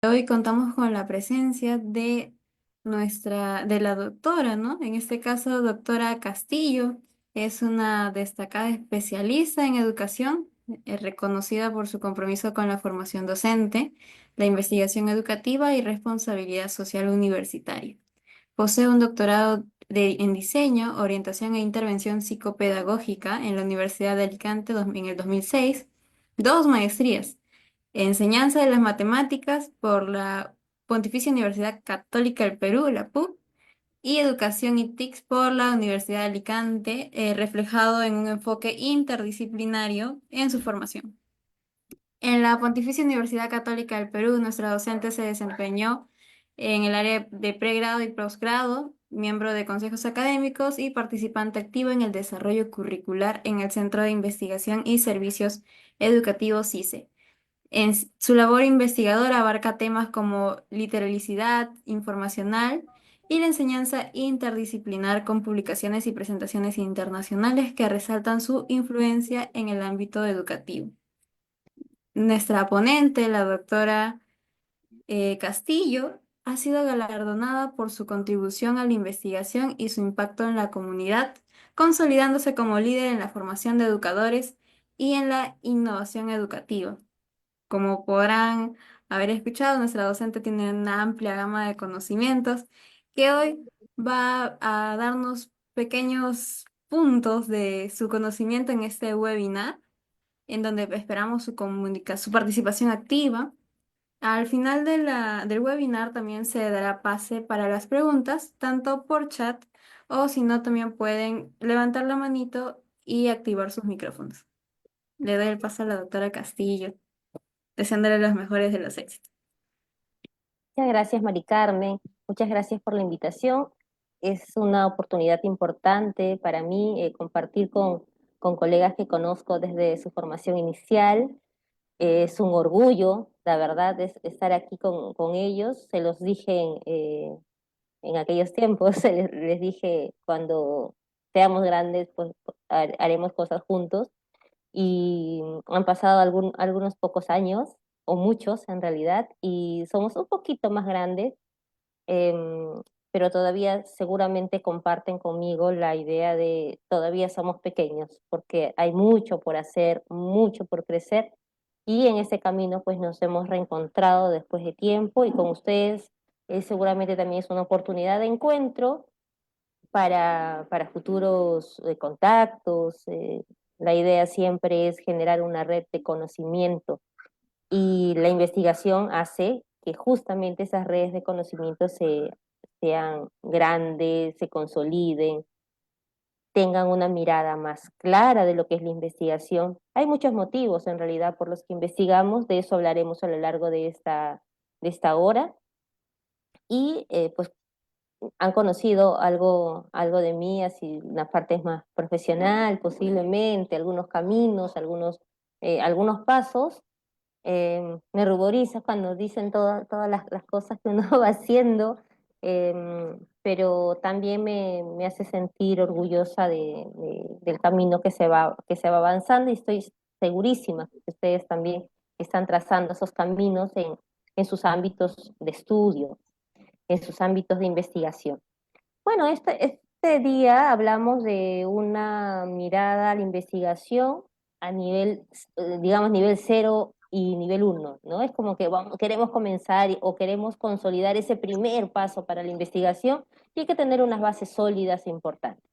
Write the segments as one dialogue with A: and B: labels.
A: Hoy contamos con la presencia de de la doctora, ¿no? En este caso, doctora Castillo, es una destacada especialista en educación, reconocida por su compromiso con la formación docente, la investigación educativa y responsabilidad social universitaria. Posee un doctorado en diseño, orientación e intervención psicopedagógica en la Universidad de Alicante en el 2006, dos maestrías. Enseñanza de las matemáticas por la Pontificia Universidad Católica del Perú, la PUC, y Educación y TICS por la Universidad de Alicante, reflejado en un enfoque interdisciplinario en su formación. En la Pontificia Universidad Católica del Perú, nuestra docente se desempeñó en el área de pregrado y posgrado, miembro de consejos académicos y participante activo en el desarrollo curricular en el Centro de Investigación y Servicios Educativos CICE. Su labor investigadora abarca temas como literalicidad informacional y la enseñanza interdisciplinar con publicaciones y presentaciones internacionales que resaltan su influencia en el ámbito educativo. Nuestra ponente, la doctora Castillo, ha sido galardonada por su contribución a la investigación y su impacto en la comunidad, consolidándose como líder en la formación de educadores y en la innovación educativa. Como podrán haber escuchado, nuestra docente tiene una amplia gama de conocimientos que hoy va a darnos pequeños puntos de su conocimiento en este webinar, en donde esperamos su participación activa. Al final de del webinar también se dará pase para las preguntas, tanto por chat o si no, también pueden levantar la manito y activar sus micrófonos. Le doy el paso a la doctora Castillo, deseándole los mejores de los éxitos.
B: Muchas gracias, Mari Carmen. Muchas gracias por la invitación. Es una oportunidad importante para mí compartir con colegas que conozco desde su formación inicial. Es un orgullo, la verdad, estar aquí con ellos. Se los dije en aquellos tiempos, les dije cuando seamos grandes, pues haremos cosas juntos. Y han pasado algunos pocos años, o muchos en realidad, y somos un poquito más grandes, pero todavía seguramente comparten conmigo la idea de todavía somos pequeños, porque hay mucho por hacer, mucho por crecer, y en ese camino pues nos hemos reencontrado después de tiempo, y con ustedes seguramente también es una oportunidad de encuentro para futuros contactos. La idea siempre es generar una red de conocimiento y la investigación hace que justamente esas redes de conocimiento sean grandes, se consoliden, tengan una mirada más clara de lo que es la investigación. Hay muchos motivos en realidad por los que investigamos, de eso hablaremos a lo largo de esta hora. Y pues han conocido algo de mí, así una parte más profesional posiblemente, algunos caminos, algunos pasos. Me ruboriza cuando dicen todas las cosas que uno va haciendo, pero también me hace sentir orgullosa del camino que se va avanzando, y estoy segurísima que ustedes también están trazando esos caminos en sus ámbitos de estudio, en sus ámbitos de investigación. Bueno, este día hablamos de una mirada a la investigación a nivel, digamos, nivel cero y nivel uno, ¿no? Es como que queremos comenzar o queremos consolidar ese primer paso para la investigación, y hay que tener unas bases sólidas e importantes.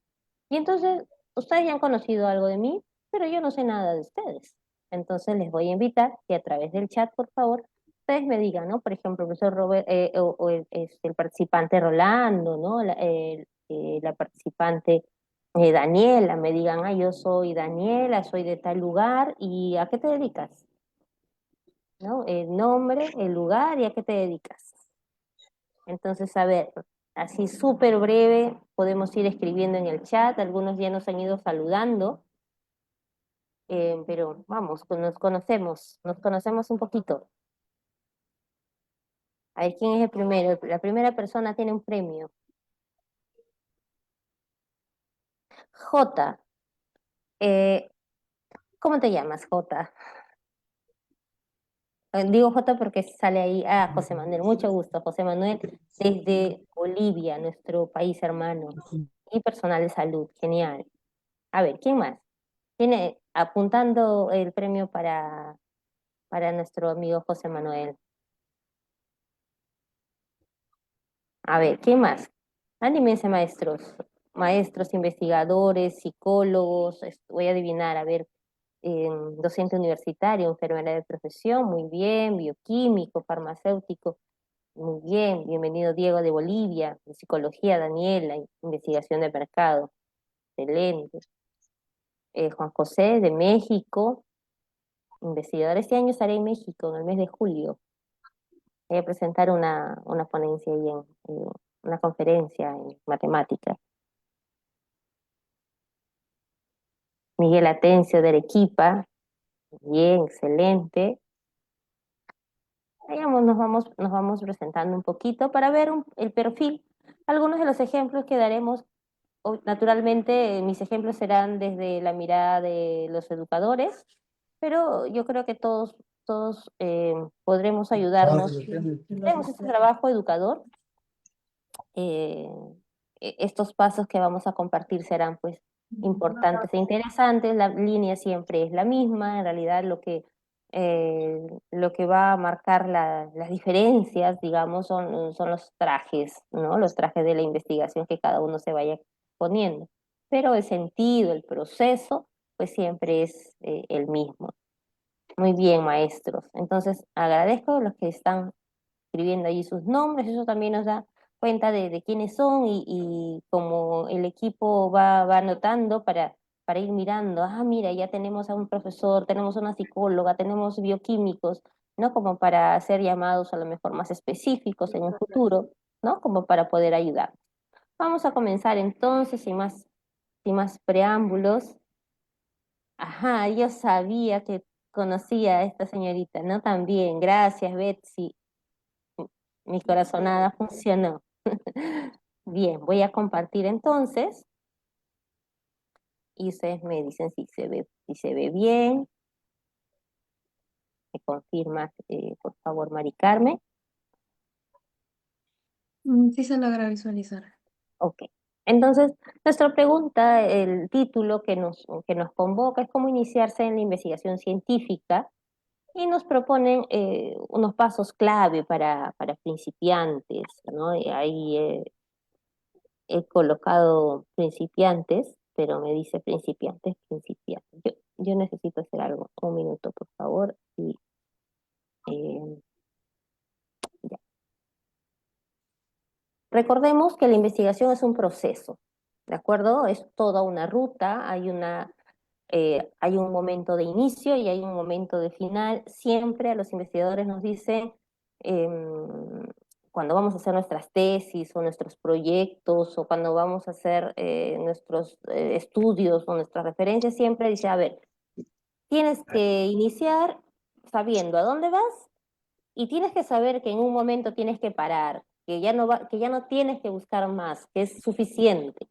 B: Y entonces, ustedes ya han conocido algo de mí, pero yo no sé nada de ustedes. Entonces les voy a invitar que a través del chat, por favor, ustedes me digan, ¿no? Por ejemplo, el profesor Robert, o el participante Rolando, ¿no? La participante Daniela, me digan, ah, yo soy Daniela, soy de tal lugar, ¿y a qué te dedicas? ¿No? El nombre, el lugar y a qué te dedicas. Entonces, a ver, así súper breve, podemos ir escribiendo en el chat, algunos ya nos han ido saludando, pero vamos, nos conocemos un poquito. A ver, ¿quién es el primero? La primera persona tiene un premio. J. Eh, ¿Cómo te llamas, J? Digo J porque sale ahí. Ah, José Manuel, mucho gusto. José Manuel, desde Bolivia, nuestro país hermano. Y personal de salud, genial. A ver, ¿quién más? Tiene apuntando el premio para nuestro amigo José Manuel. A ver, ¿quién más? Anímense, maestros. Maestros, investigadores, psicólogos, voy a adivinar, a ver, docente universitario, enfermera de profesión, muy bien, bioquímico, farmacéutico, muy bien, bienvenido Diego de Bolivia, de psicología, Daniela, investigación de mercado, excelente. Juan José de México, investigador. Este año estaré en México, en el mes de julio. Voy a presentar una ponencia ahí una conferencia en matemáticas. Miguel Atencio de Arequipa, bien, excelente. Digamos, nos vamos presentando un poquito para ver el perfil. Algunos de los ejemplos que daremos, naturalmente, mis ejemplos serán desde la mirada de los educadores, pero yo creo que todos podremos ayudarnos. Tenemos este trabajo educador. eh, Estos pasos que vamos a compartir serán pues importantes e interesantes. La línea siempre es la misma, en realidad lo que va a marcar las diferencias, digamos, son los trajes, ¿no? Los trajes de la investigación que cada uno se vaya poniendo. Pero el sentido, el proceso, pues siempre es el mismo. Muy bien, maestros. Entonces, agradezco a los que están escribiendo allí sus nombres, eso también nos da cuenta de quiénes son y como el equipo va anotando para ir mirando, ah, mira, ya tenemos a un profesor, tenemos una psicóloga, tenemos bioquímicos, ¿no? Como para hacer llamados a lo mejor más específicos en un futuro, ¿no? Como para poder ayudar. Vamos a comenzar entonces, sin más preámbulos. Ajá, yo sabía que conocía a esta señorita, ¿no? También, gracias, Betsy. Mi corazonada funcionó. Bien, voy a compartir entonces y ustedes me dicen si se ve bien. Me confirma, por favor, Mari Carmen.
A: Sí se logra visualizar.
B: Ok. Entonces, nuestra pregunta, el título que nos convoca es cómo iniciarse en la investigación científica y nos proponen unos pasos clave para principiantes, ¿no? Y ahí he colocado principiantes, pero me dice principiantes. Yo necesito hacer algo. Un minuto, por favor. Y, eh, ya. Recordemos que la investigación es un proceso, ¿de acuerdo? Es toda una ruta, hay un momento de inicio y hay un momento de final. Siempre a los investigadores nos dicen, cuando vamos a hacer nuestras tesis o nuestros proyectos o cuando vamos a hacer nuestros estudios o nuestras referencias, siempre dice, a ver, tienes que iniciar sabiendo a dónde vas y tienes que saber que en un momento tienes que parar, que ya no tienes que buscar más, que es suficiente.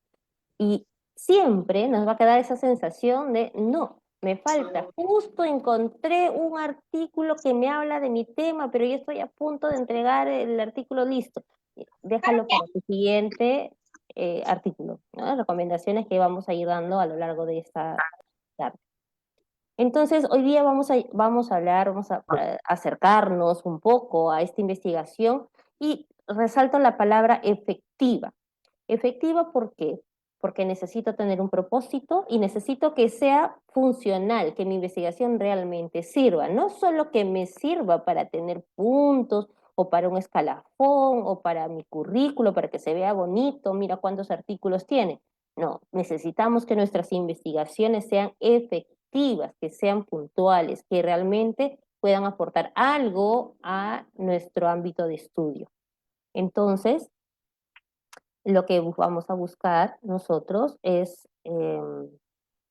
B: Y siempre nos va a quedar esa sensación de, no, me falta, justo encontré un artículo que me habla de mi tema, pero ya estoy a punto de entregar el artículo listo. Déjalo para tu siguiente artículo, ¿no? Recomendaciones que vamos a ir dando a lo largo de esta tarde. Entonces, hoy día vamos a hablar, vamos a acercarnos un poco a esta investigación y resalto la palabra efectiva. Efectiva, ¿por qué? Porque necesito tener un propósito y necesito que sea funcional, que mi investigación realmente sirva, no solo que me sirva para tener puntos o para un escalafón o para mi currículo, para que se vea bonito, mira cuántos artículos tiene. No, necesitamos que nuestras investigaciones sean efectivas, que sean puntuales, que realmente puedan aportar algo a nuestro ámbito de estudio. Entonces, lo que vamos a buscar nosotros es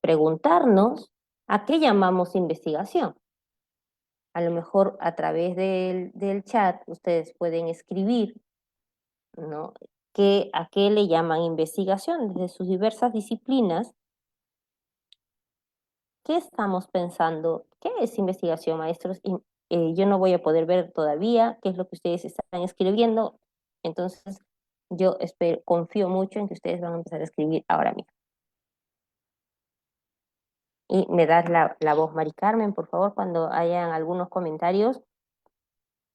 B: preguntarnos a qué llamamos investigación. A lo mejor a través del chat ustedes pueden escribir, ¿no? ¿A qué le llaman investigación? Desde sus diversas disciplinas, ¿qué estamos pensando? ¿Qué es investigación, maestros? yo no voy a poder ver todavía qué es lo que ustedes están escribiendo, entonces yo espero, confío mucho en que ustedes van a empezar a escribir ahora mismo. Y me das la voz, Mari Carmen, por favor, cuando hayan algunos comentarios,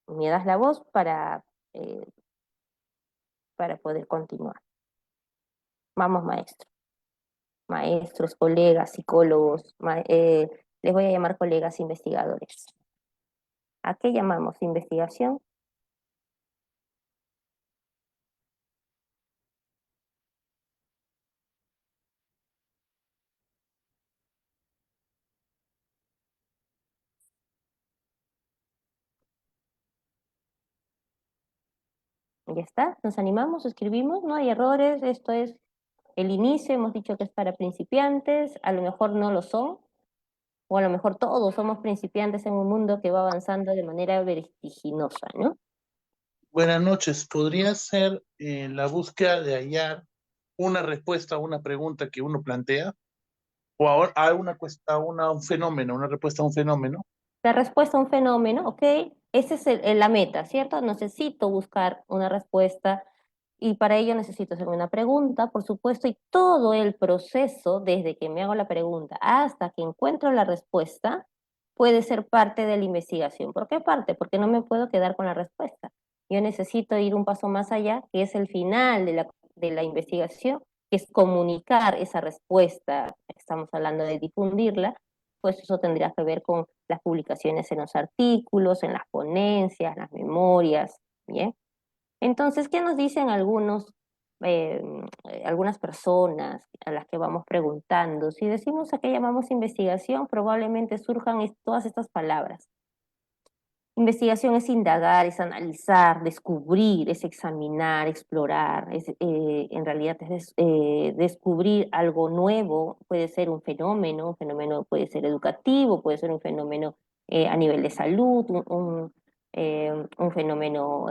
B: me das la voz eh, para poder continuar. Vamos, maestro. Maestros, colegas, psicólogos, les voy a llamar colegas investigadores. ¿A qué llamamos investigación? Ya está, nos animamos, escribimos, no hay errores, esto es el inicio, hemos dicho que es para principiantes, a lo mejor no lo son, o a lo mejor todos somos principiantes en un mundo que va avanzando de manera vertiginosa, ¿no?
C: Buenas noches. ¿Podría ser la búsqueda de hallar una respuesta a una pregunta que uno plantea? ¿O a un fenómeno, una respuesta a un fenómeno?
B: La respuesta a un fenómeno, ¿ok? Esa es la meta, ¿cierto? Necesito buscar una respuesta y para ello necesito hacerme una pregunta, por supuesto, y todo el proceso, desde que me hago la pregunta hasta que encuentro la respuesta, puede ser parte de la investigación. ¿Por qué parte? Porque no me puedo quedar con la respuesta. Yo necesito ir un paso más allá, que es el final de la investigación, que es comunicar esa respuesta, estamos hablando de difundirla, pues eso tendría que ver con las publicaciones en los artículos, en las ponencias, las memorias, ¿bien? Entonces, ¿qué nos dicen eh, algunas personas a las que vamos preguntando? Si decimos a qué llamamos investigación, probablemente surjan todas estas palabras. Investigación es indagar, es analizar, descubrir, es examinar, explorar, en realidad es descubrir algo nuevo, puede ser un fenómeno puede ser educativo, puede ser un fenómeno a nivel de salud, un fenómeno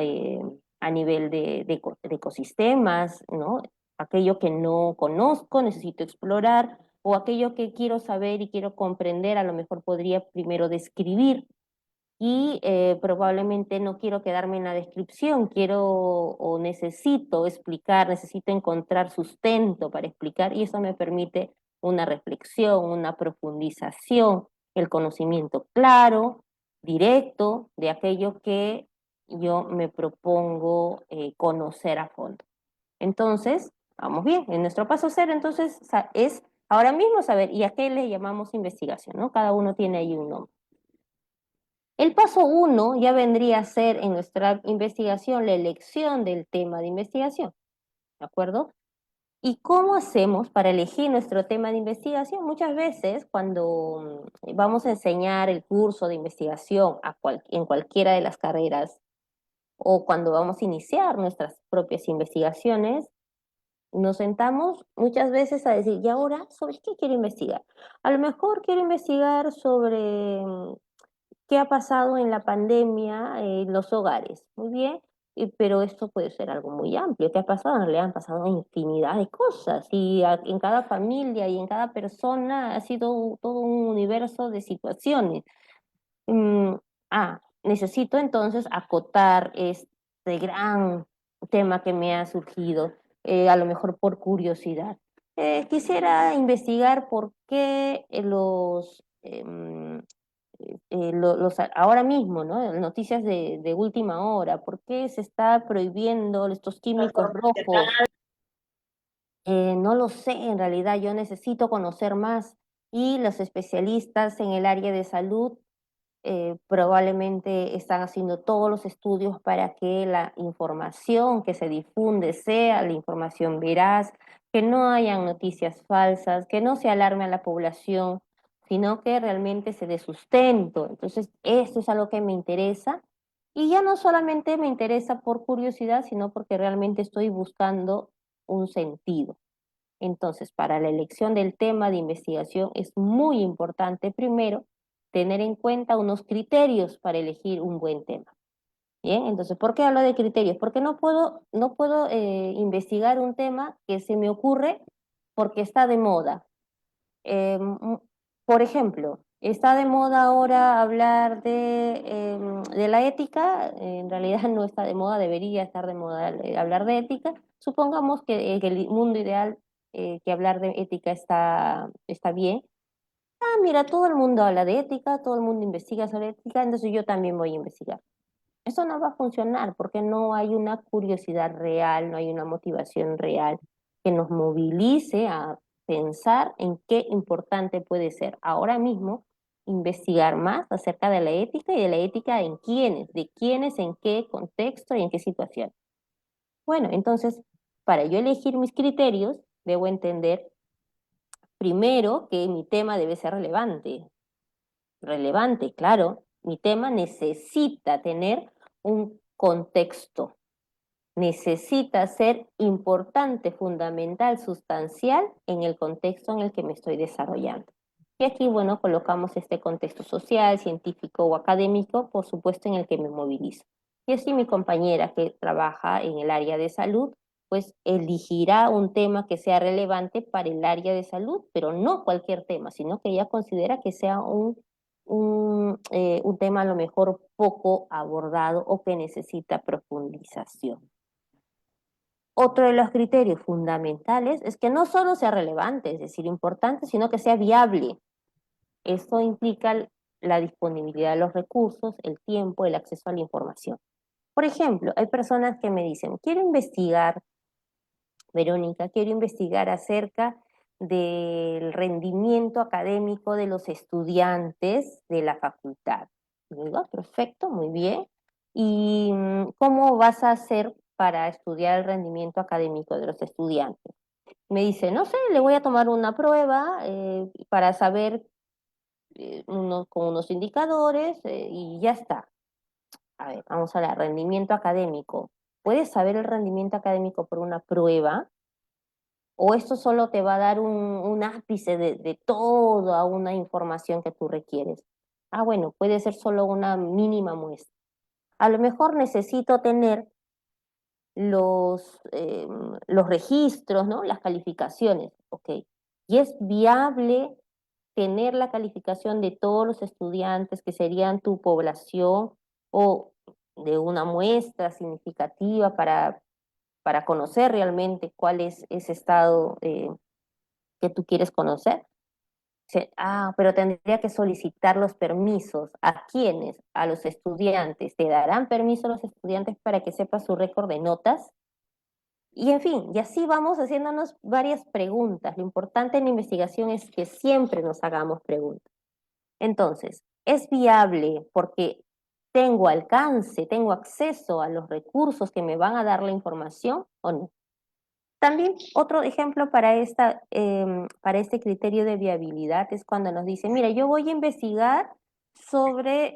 B: a nivel de ecosistemas, ¿no? Aquello que no conozco, necesito explorar, o aquello que quiero saber y quiero comprender, a lo mejor podría primero describir y probablemente no quiero quedarme en la descripción, quiero o necesito explicar, necesito encontrar sustento para explicar y eso me permite una reflexión, una profundización, el conocimiento claro, directo de aquello que yo me propongo conocer a fondo. Entonces, vamos bien, en nuestro paso cero entonces es ahora mismo saber, ¿y a qué le llamamos investigación? ¿No? Cada uno tiene ahí un nombre. El paso uno ya vendría a ser en nuestra investigación la elección del tema de investigación, ¿de acuerdo? ¿Y cómo hacemos para elegir nuestro tema de investigación? Muchas veces cuando vamos a enseñar el curso de investigación en cualquiera de las carreras o cuando vamos a iniciar nuestras propias investigaciones, nos sentamos muchas veces a decir, ¿y ahora sobre qué quiero investigar? A lo mejor quiero investigar sobre qué ha pasado en la pandemia en los hogares. Muy bien, pero esto puede ser algo muy amplio. ¿Qué ha pasado? En realidad han pasado infinidad de cosas y en cada familia y en cada persona ha sido todo un universo de situaciones. Mm, necesito entonces acotar este gran tema que me ha surgido, a lo mejor por curiosidad. Quisiera investigar por qué ahora mismo, ¿no? Noticias de última hora, ¿por qué se está prohibiendo estos químicos rojos? No lo sé, en realidad yo necesito conocer más y los especialistas en el área de salud probablemente están haciendo todos los estudios para que la información que se difunde sea la información veraz, que no hayan noticias falsas, que no se alarme a la población, sino que realmente se dé sustento. Entonces, esto es algo que me interesa y ya no solamente me interesa por curiosidad, sino porque realmente estoy buscando un sentido. Entonces, para la elección del tema de investigación es muy importante, primero, tener en cuenta unos criterios para elegir un buen tema. Bien, entonces, ¿por qué hablo de criterios? Porque no puedo investigar un tema que se me ocurre porque está de moda. Por ejemplo, Está de moda ahora hablar de la ética, en realidad no está de moda, debería estar de moda hablar de ética. Supongamos que el mundo ideal, que hablar de ética está bien. Ah, mira, todo el mundo habla de ética, todo el mundo investiga sobre ética, entonces yo también voy a investigar. Eso no va a funcionar porque no hay una curiosidad real, no hay una motivación real que nos movilice a pensar en qué importante puede ser ahora mismo investigar más acerca de la ética y de la ética en quiénes, de quiénes, en qué contexto y en qué situación. Bueno, entonces, para yo elegir mis criterios, debo entender primero que mi tema debe ser relevante. Relevante, claro, mi tema necesita tener un contexto, necesita ser importante, fundamental, sustancial en el contexto en el que me estoy desarrollando. Y aquí, bueno, colocamos este contexto social, científico o académico, por supuesto, en el que me movilizo. Y así mi compañera que trabaja en el área de salud, pues elegirá un tema que sea relevante para el área de salud, pero no cualquier tema, sino que ella considera que sea un tema a lo mejor poco abordado o que necesita profundización. Otro de los criterios fundamentales es que no solo sea relevante, es decir, importante, sino que sea viable. Esto implica la disponibilidad de los recursos, el tiempo, el acceso a la información. Por ejemplo, hay personas que me dicen, quiero investigar, Verónica, quiero investigar acerca del rendimiento académico de los estudiantes de la facultad. Y digo, "Ah, perfecto, muy bien. ¿Y cómo vas a hacer para estudiar el rendimiento académico de los estudiantes?" Me dice, no sé, le voy a tomar una prueba para saber con unos indicadores y ya está. A ver, vamos a ver, rendimiento académico. ¿Puedes saber el rendimiento académico por una prueba? ¿O esto solo te va a dar un ápice de toda una información que tú requieres? Ah, bueno, puede ser solo una mínima muestra. A lo mejor necesito tener los registros, ¿no? Las calificaciones, ok. Y es viable tener la calificación de todos los estudiantes que serían tu población o de una muestra significativa para conocer realmente cuál es ese estado que tú quieres conocer. Pero tendría que solicitar los permisos. ¿A quiénes? A los estudiantes. ¿Te darán permiso a los estudiantes para que sepas su récord de notas? Y en fin, y así vamos haciéndonos varias preguntas. Lo importante en la investigación es que siempre nos hagamos preguntas. Entonces, ¿es viable porque tengo alcance, tengo acceso a los recursos que me van a dar la información o no? También otro ejemplo para este criterio de viabilidad es cuando nos dicen, mira, yo voy a investigar sobre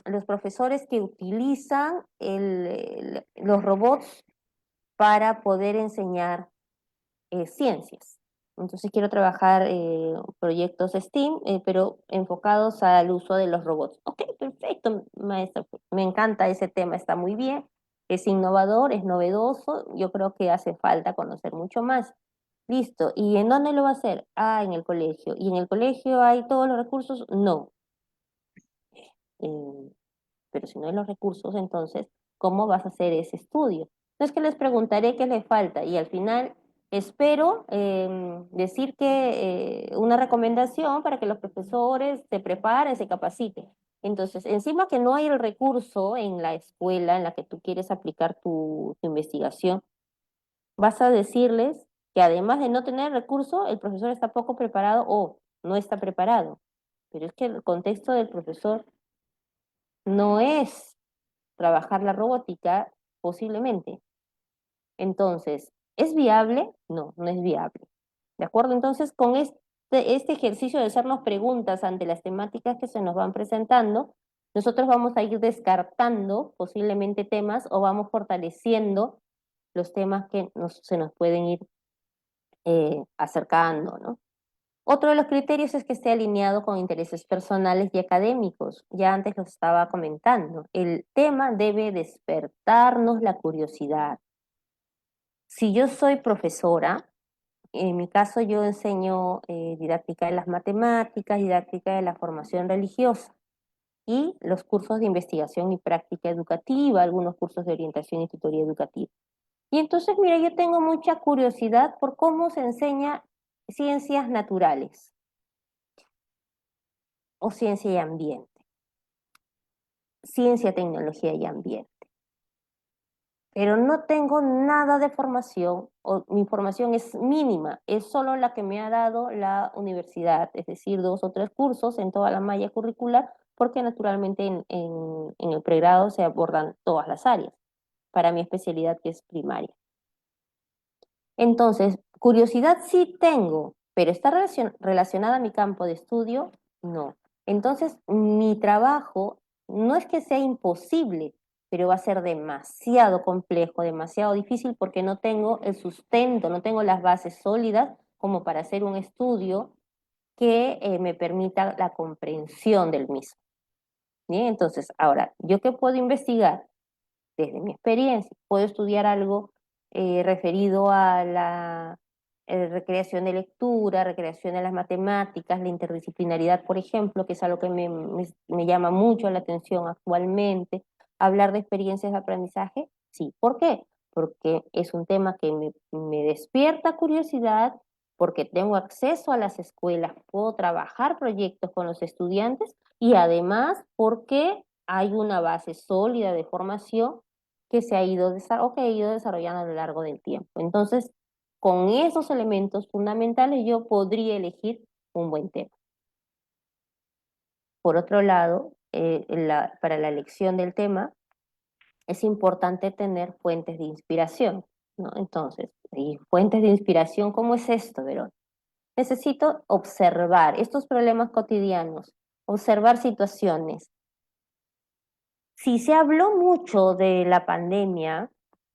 B: los profesores que utilizan los robots para poder enseñar ciencias. Entonces quiero trabajar proyectos STEAM, pero enfocados al uso de los robots. Ok, perfecto, maestra, me encanta ese tema, está muy bien, es innovador, es novedoso, yo creo que hace falta conocer mucho más. Listo, ¿y en dónde lo va a hacer? Ah, en el colegio. ¿Y en el colegio hay todos los recursos? No. Eh, pero si no hay los recursos, entonces, ¿cómo vas a hacer ese estudio? Entonces, que les preguntaré qué les falta y al final espero decir que una recomendación para que los profesores se preparen, se capaciten. Entonces, encima que no hay el recurso en la escuela en la que tú quieres aplicar tu investigación, vas a decirles que además de no tener recurso, el profesor está poco preparado o no está preparado. Pero es que el contexto del profesor no es trabajar la robótica, posiblemente. Entonces, ¿es viable? No, no es viable. ¿De acuerdo? Entonces, con este ejercicio de hacernos preguntas ante las temáticas que se nos van presentando, nosotros vamos a ir descartando posiblemente temas o vamos fortaleciendo los temas que se nos pueden ir acercando, ¿no? Otro de los criterios es que esté alineado con intereses personales y académicos. Ya antes lo estaba comentando. El tema debe despertarnos la curiosidad. Si yo soy profesora, En mi caso yo enseño didáctica de las matemáticas, didáctica de la formación religiosa y los cursos de investigación y práctica educativa, algunos cursos de orientación y tutoría educativa. Y entonces, mira, yo tengo mucha curiosidad por cómo se enseña ciencias naturales o ciencia y ambiente, ciencia, tecnología y ambiente. Pero no tengo nada de formación, o mi formación es mínima, es solo la que me ha dado la universidad, es decir, 2 o 3 cursos en toda la malla curricular, porque naturalmente en el pregrado se abordan todas las áreas, para mi especialidad que es primaria. Entonces, curiosidad sí tengo, pero está relacionada a mi campo de estudio, no. Entonces, mi trabajo no es que sea imposible, pero va a ser demasiado complejo, demasiado difícil porque no tengo el sustento, no tengo las bases sólidas como para hacer un estudio que me permita la comprensión del mismo. Bien, entonces, ahora, ¿yo qué puedo investigar? Desde mi experiencia, puedo estudiar algo referido a la recreación de lectura, recreación de las matemáticas, la interdisciplinaridad, por ejemplo, que es algo que me llama mucho la atención actualmente. Hablar de experiencias de aprendizaje, sí. ¿Por qué? Porque es un tema que me despierta curiosidad, porque tengo acceso a las escuelas, puedo trabajar proyectos con los estudiantes y además porque hay una base sólida de formación que se ha ido, o que ha ido desarrollando a lo largo del tiempo. Entonces, con esos elementos fundamentales yo podría elegir un buen tema. Por otro lado, para la elección del tema es importante tener fuentes de inspiración, ¿no? Entonces, ¿y fuentes de inspiración cómo es esto, Verón? Necesito observar estos problemas cotidianos, observar situaciones. Si se habló mucho de la pandemia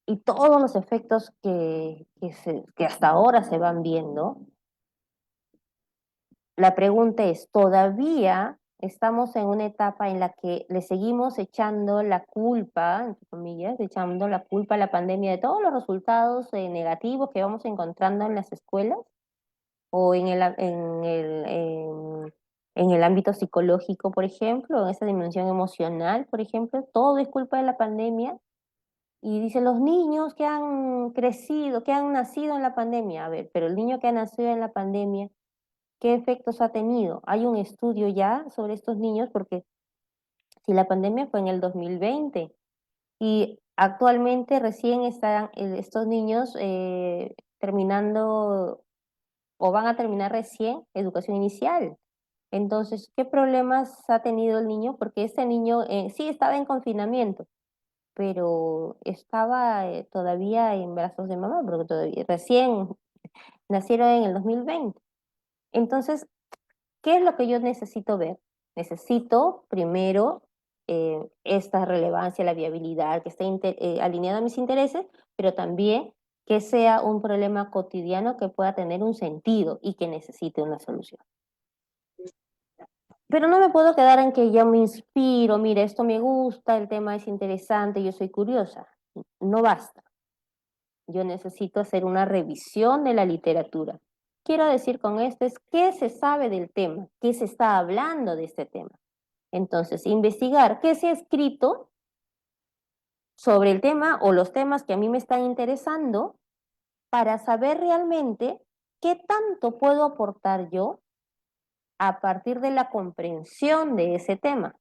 B: y todos los efectos que hasta ahora se van viendo, la pregunta es, ¿todavía estamos en una etapa en la que le seguimos echando la culpa, entre comillas, echando la culpa a la pandemia de todos los resultados negativos que vamos encontrando en las escuelas o en el ámbito psicológico, por ejemplo, en esa dimensión emocional, por ejemplo? Todo es culpa de la pandemia. Y dice, los niños que han crecido, que han nacido en la pandemia, a ver, pero el niño que ha nacido en la pandemia, ¿qué efectos ha tenido? Hay un estudio ya sobre estos niños, porque si la pandemia fue en el 2020 y actualmente recién están estos niños terminando o van a terminar recién educación inicial. Entonces, ¿qué problemas ha tenido el niño? Porque este niño sí estaba en confinamiento, pero estaba todavía en brazos de mamá, porque todavía recién nacieron en el 2020. Entonces, ¿qué es lo que yo necesito ver? Necesito primero esta relevancia, la viabilidad, que esté alineada a mis intereses, pero también que sea un problema cotidiano que pueda tener un sentido y que necesite una solución. Pero no me puedo quedar en que yo me inspiro, mira, esto me gusta, el tema es interesante, yo soy curiosa. No basta. Yo necesito hacer una revisión de la literatura. Quiero decir con esto es qué se sabe del tema, qué se está hablando de este tema. Entonces, investigar qué se ha escrito sobre el tema o los temas que a mí me están interesando para saber realmente qué tanto puedo aportar yo a partir de la comprensión de ese tema.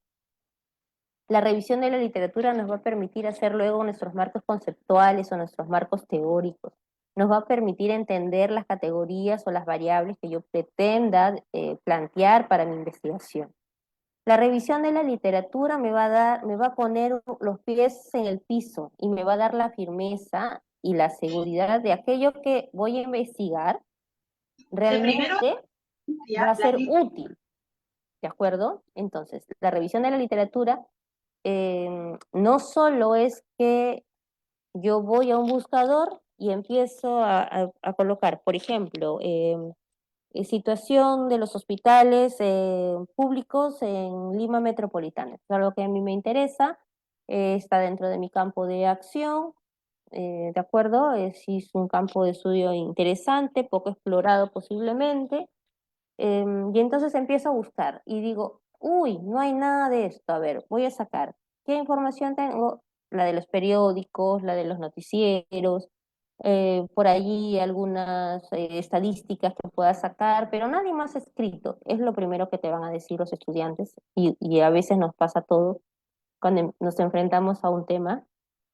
B: La revisión de la literatura nos va a permitir hacer luego nuestros marcos conceptuales o nuestros marcos teóricos. Nos va a permitir entender las categorías o las variables que yo pretenda plantear para mi investigación. La revisión de la literatura me va a poner los pies en el piso y me va a dar la firmeza y la seguridad de aquello que voy a investigar realmente va a ser útil, ¿de acuerdo? Entonces, la revisión de la literatura no solo es que yo voy a un buscador y empiezo a colocar, por ejemplo, situación de los hospitales públicos en Lima Metropolitana. Es algo que a mí me interesa, está dentro de mi campo de acción, ¿de acuerdo? Sí es un campo de estudio interesante, poco explorado posiblemente. Y entonces empiezo a buscar y digo, uy, no hay nada de esto. A ver, voy a sacar. ¿Qué información tengo? La de los periódicos, la de los noticieros, por allí algunas estadísticas que pueda sacar, pero nadie más ha escrito. Es lo primero que te van a decir los estudiantes y a veces nos pasa todo cuando nos enfrentamos a un tema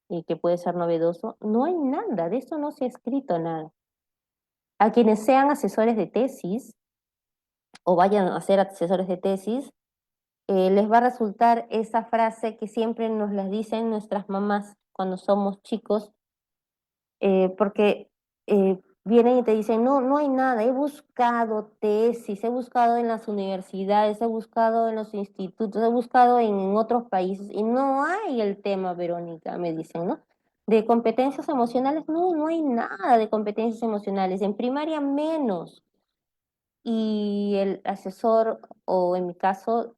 B: y que puede ser novedoso. No hay nada, de esto no se ha escrito nada. A quienes sean asesores de tesis, o vayan a ser asesores de tesis, les va a resultar esa frase que siempre nos las dicen nuestras mamás cuando somos chicos, porque vienen y te dicen, no, no hay nada, he buscado tesis, he buscado en las universidades, he buscado en los institutos, he buscado en otros países y no hay el tema, Verónica, me dicen, ¿no? De competencias emocionales, no, no hay nada de competencias emocionales, en primaria menos. Y el asesor, o en mi caso,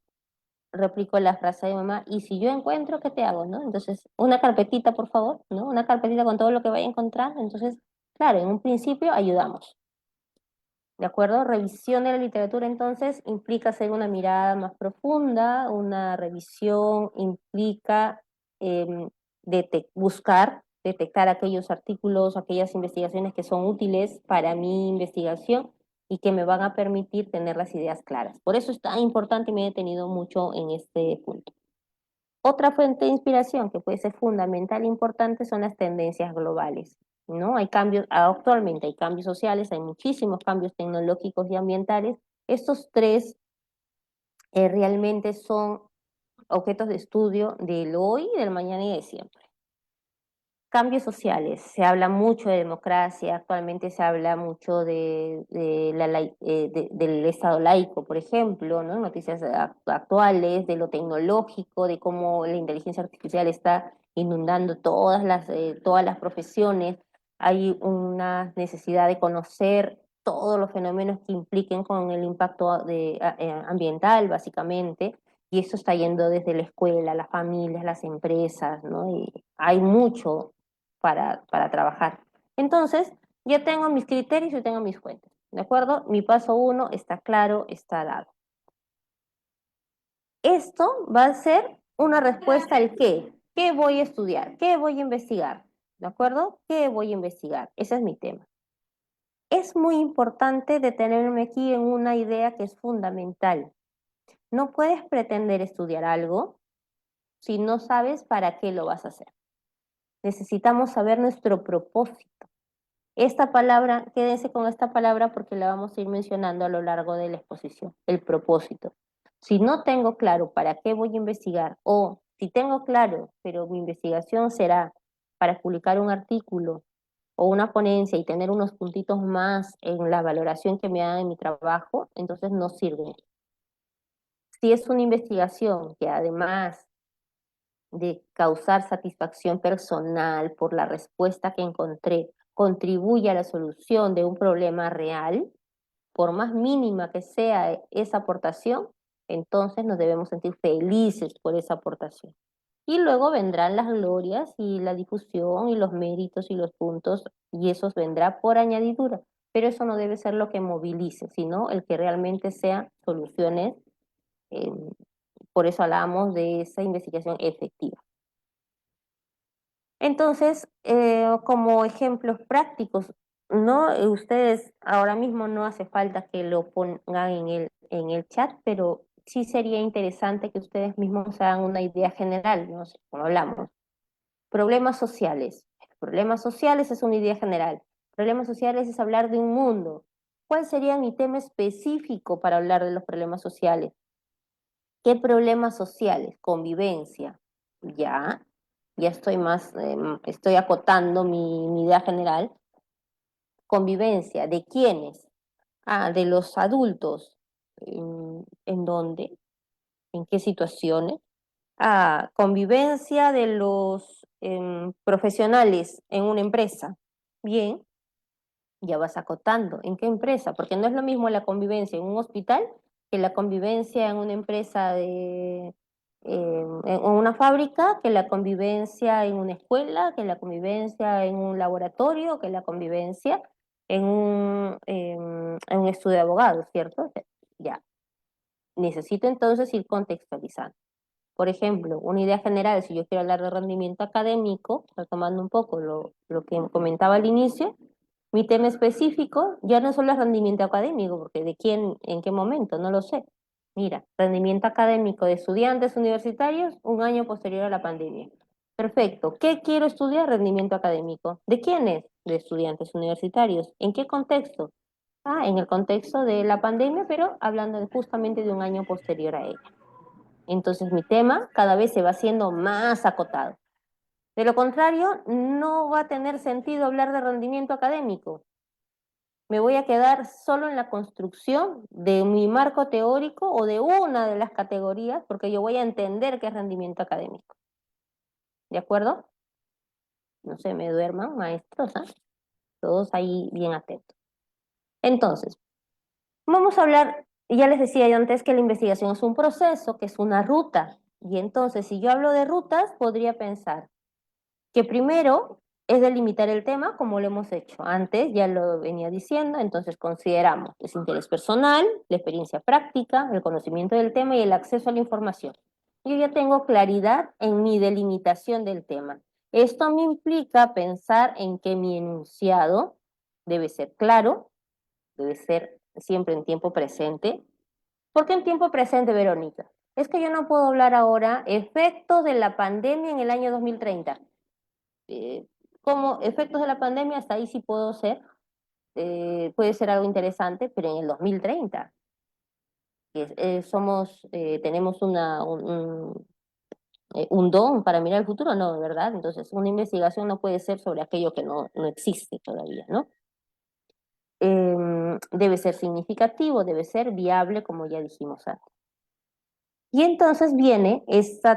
B: replico la frase de mamá, y si yo encuentro, ¿qué te hago, no? Entonces, una carpetita, por favor, ¿no? Una carpetita con todo lo que vaya a encontrar. Entonces, claro, en un principio ayudamos. ¿De acuerdo? Revisión de la literatura entonces implica hacer una mirada más profunda, una revisión implica buscar, detectar aquellos artículos, aquellas investigaciones que son útiles para mi investigación y que me van a permitir tener las ideas claras. Por eso es tan importante y me he detenido mucho en este punto. Otra fuente de inspiración que puede ser fundamental e importante son las tendencias globales, ¿no? Hay cambios, actualmente hay cambios sociales, hay muchísimos cambios tecnológicos y ambientales. Estos tres realmente son objetos de estudio del hoy, del mañana y de siempre. Cambios sociales. Se habla mucho de democracia, actualmente se habla mucho del Estado laico, por ejemplo, ¿no? Noticias actuales, de lo tecnológico, de cómo la inteligencia artificial está inundando todas las profesiones. Hay una necesidad de conocer todos los fenómenos que impliquen con el impacto ambiental, básicamente, y eso está yendo desde la escuela, las familias, las empresas, ¿no? Y hay mucho para trabajar. Entonces, ya tengo mis criterios y tengo mis fuentes, ¿de acuerdo? Mi paso 1 está claro, está dado. Esto va a ser una respuesta al qué. ¿Qué voy a estudiar? ¿Qué voy a investigar? ¿De acuerdo? ¿Qué voy a investigar? Ese es mi tema. Es muy importante detenerme aquí en una idea que es fundamental. No puedes pretender estudiar algo si no sabes para qué lo vas a hacer. Necesitamos saber nuestro propósito. Esta palabra, quédense con esta palabra porque la vamos a ir mencionando a lo largo de la exposición, el propósito. Si no tengo claro para qué voy a investigar, o si tengo claro, pero mi investigación será para publicar un artículo o una ponencia y tener unos puntitos más en la valoración que me dan en mi trabajo, entonces no sirve. Si es una investigación que además de causar satisfacción personal por la respuesta que encontré, contribuye a la solución de un problema real, por más mínima que sea esa aportación, entonces nos debemos sentir felices por esa aportación. Y luego vendrán las glorias y la difusión y los méritos y los puntos, y eso vendrá por añadidura. Pero eso no debe ser lo que movilice, sino el que realmente sean soluciones. eh, por eso hablamos de esa investigación efectiva. Entonces, como ejemplos prácticos, no, ustedes ahora mismo no hace falta que lo pongan en el chat, pero sí sería interesante que ustedes mismos se hagan una idea general, no sé, como hablamos. Problemas sociales. Problemas sociales es una idea general. Problemas sociales es hablar de un mundo. ¿Cuál sería mi tema específico para hablar de los problemas sociales? ¿Qué problemas sociales? Convivencia. Ya, ya estoy más, estoy acotando mi idea general. Convivencia, ¿de quiénes? Ah, de los adultos. ¿En dónde? ¿En qué situaciones? Ah, convivencia de los profesionales en una empresa. Bien, ya vas acotando. ¿En qué empresa? Porque no es lo mismo la convivencia en un hospital que la convivencia en una empresa en una fábrica que la convivencia en una escuela, que la convivencia en un laboratorio, que la convivencia en un estudio de abogados, ¿cierto? Ya. Necesito entonces ir contextualizando. Por ejemplo, una idea general, si yo quiero hablar de rendimiento académico, retomando un poco lo que comentaba al inicio, mi tema específico ya no solo es rendimiento académico, porque de quién, en qué momento, no lo sé. Mira, rendimiento académico de estudiantes universitarios un año posterior a la pandemia. Perfecto. ¿Qué quiero estudiar? Rendimiento académico. ¿De quiénes? De estudiantes universitarios. ¿En qué contexto? Ah, en el contexto de la pandemia, pero hablando justamente de un año posterior a ella. Entonces mi tema cada vez se va haciendo más acotado. De lo contrario, no va a tener sentido hablar de rendimiento académico. Me voy a quedar solo en la construcción de mi marco teórico o de una de las categorías, porque yo voy a entender qué es rendimiento académico. ¿De acuerdo? No se me duerman, maestros, ¿ah? Todos ahí bien atentos. Entonces, vamos a hablar, ya les decía yo antes que la investigación es un proceso, que es una ruta. Y entonces, si yo hablo de rutas, podría pensar que primero es delimitar el tema, como lo hemos hecho antes, ya lo venía diciendo, entonces consideramos el interés personal, la experiencia práctica, el conocimiento del tema y el acceso a la información. Yo ya tengo claridad en mi delimitación del tema. Esto me implica pensar en que mi enunciado debe ser claro, debe ser siempre en tiempo presente. ¿Por qué en tiempo presente, Verónica? Es que yo no puedo hablar ahora efectos de la pandemia en el año 2030. eh, Como efectos de la pandemia, hasta ahí sí puedo ser, puede ser algo interesante, pero en el 2030, tenemos un don para mirar el futuro, no, ¿verdad? Entonces, una investigación no puede ser sobre aquello que no existe todavía, ¿no? Debe ser significativo, debe ser viable, como ya dijimos antes. Y entonces viene ese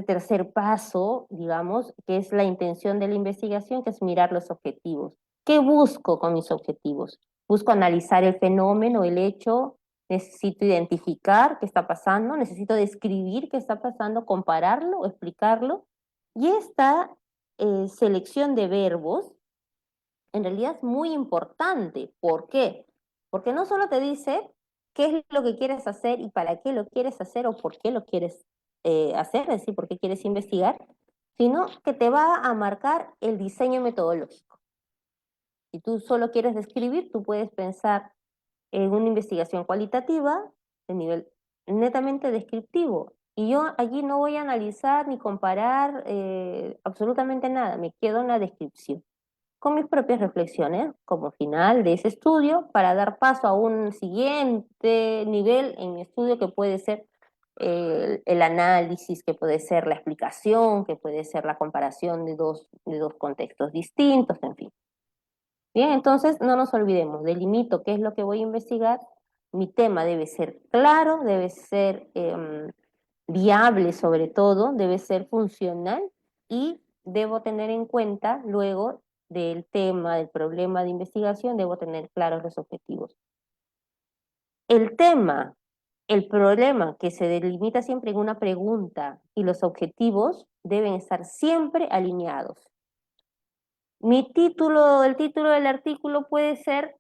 B: tercer paso, digamos, que es la intención de la investigación, que es mirar los objetivos. ¿Qué busco con mis objetivos? Busco analizar el fenómeno, el hecho, necesito identificar qué está pasando, necesito describir qué está pasando, compararlo, explicarlo. Y esta selección de verbos en realidad es muy importante. ¿Por qué? Porque no solo te dice qué es lo que quieres hacer y para qué lo quieres hacer o por qué lo quieres hacer, es decir, por qué quieres investigar, sino que te va a marcar el diseño metodológico. Si tú solo quieres describir, tú puedes pensar en una investigación cualitativa de nivel netamente descriptivo. Y yo allí no voy a analizar ni comparar absolutamente nada, me quedo en la descripción con mis propias reflexiones como final de ese estudio para dar paso a un siguiente nivel en mi estudio que puede ser el análisis, que puede ser la explicación, que puede ser la comparación de dos contextos distintos, en fin. Bien, entonces no nos olvidemos, delimito qué es lo que voy a investigar, mi tema debe ser claro, debe ser viable sobre todo, debe ser funcional y debo tener en cuenta luego del tema, del problema de investigación, debo tener claros los objetivos. El tema, el problema que se delimita siempre en una pregunta y los objetivos deben estar siempre alineados. El título del artículo puede ser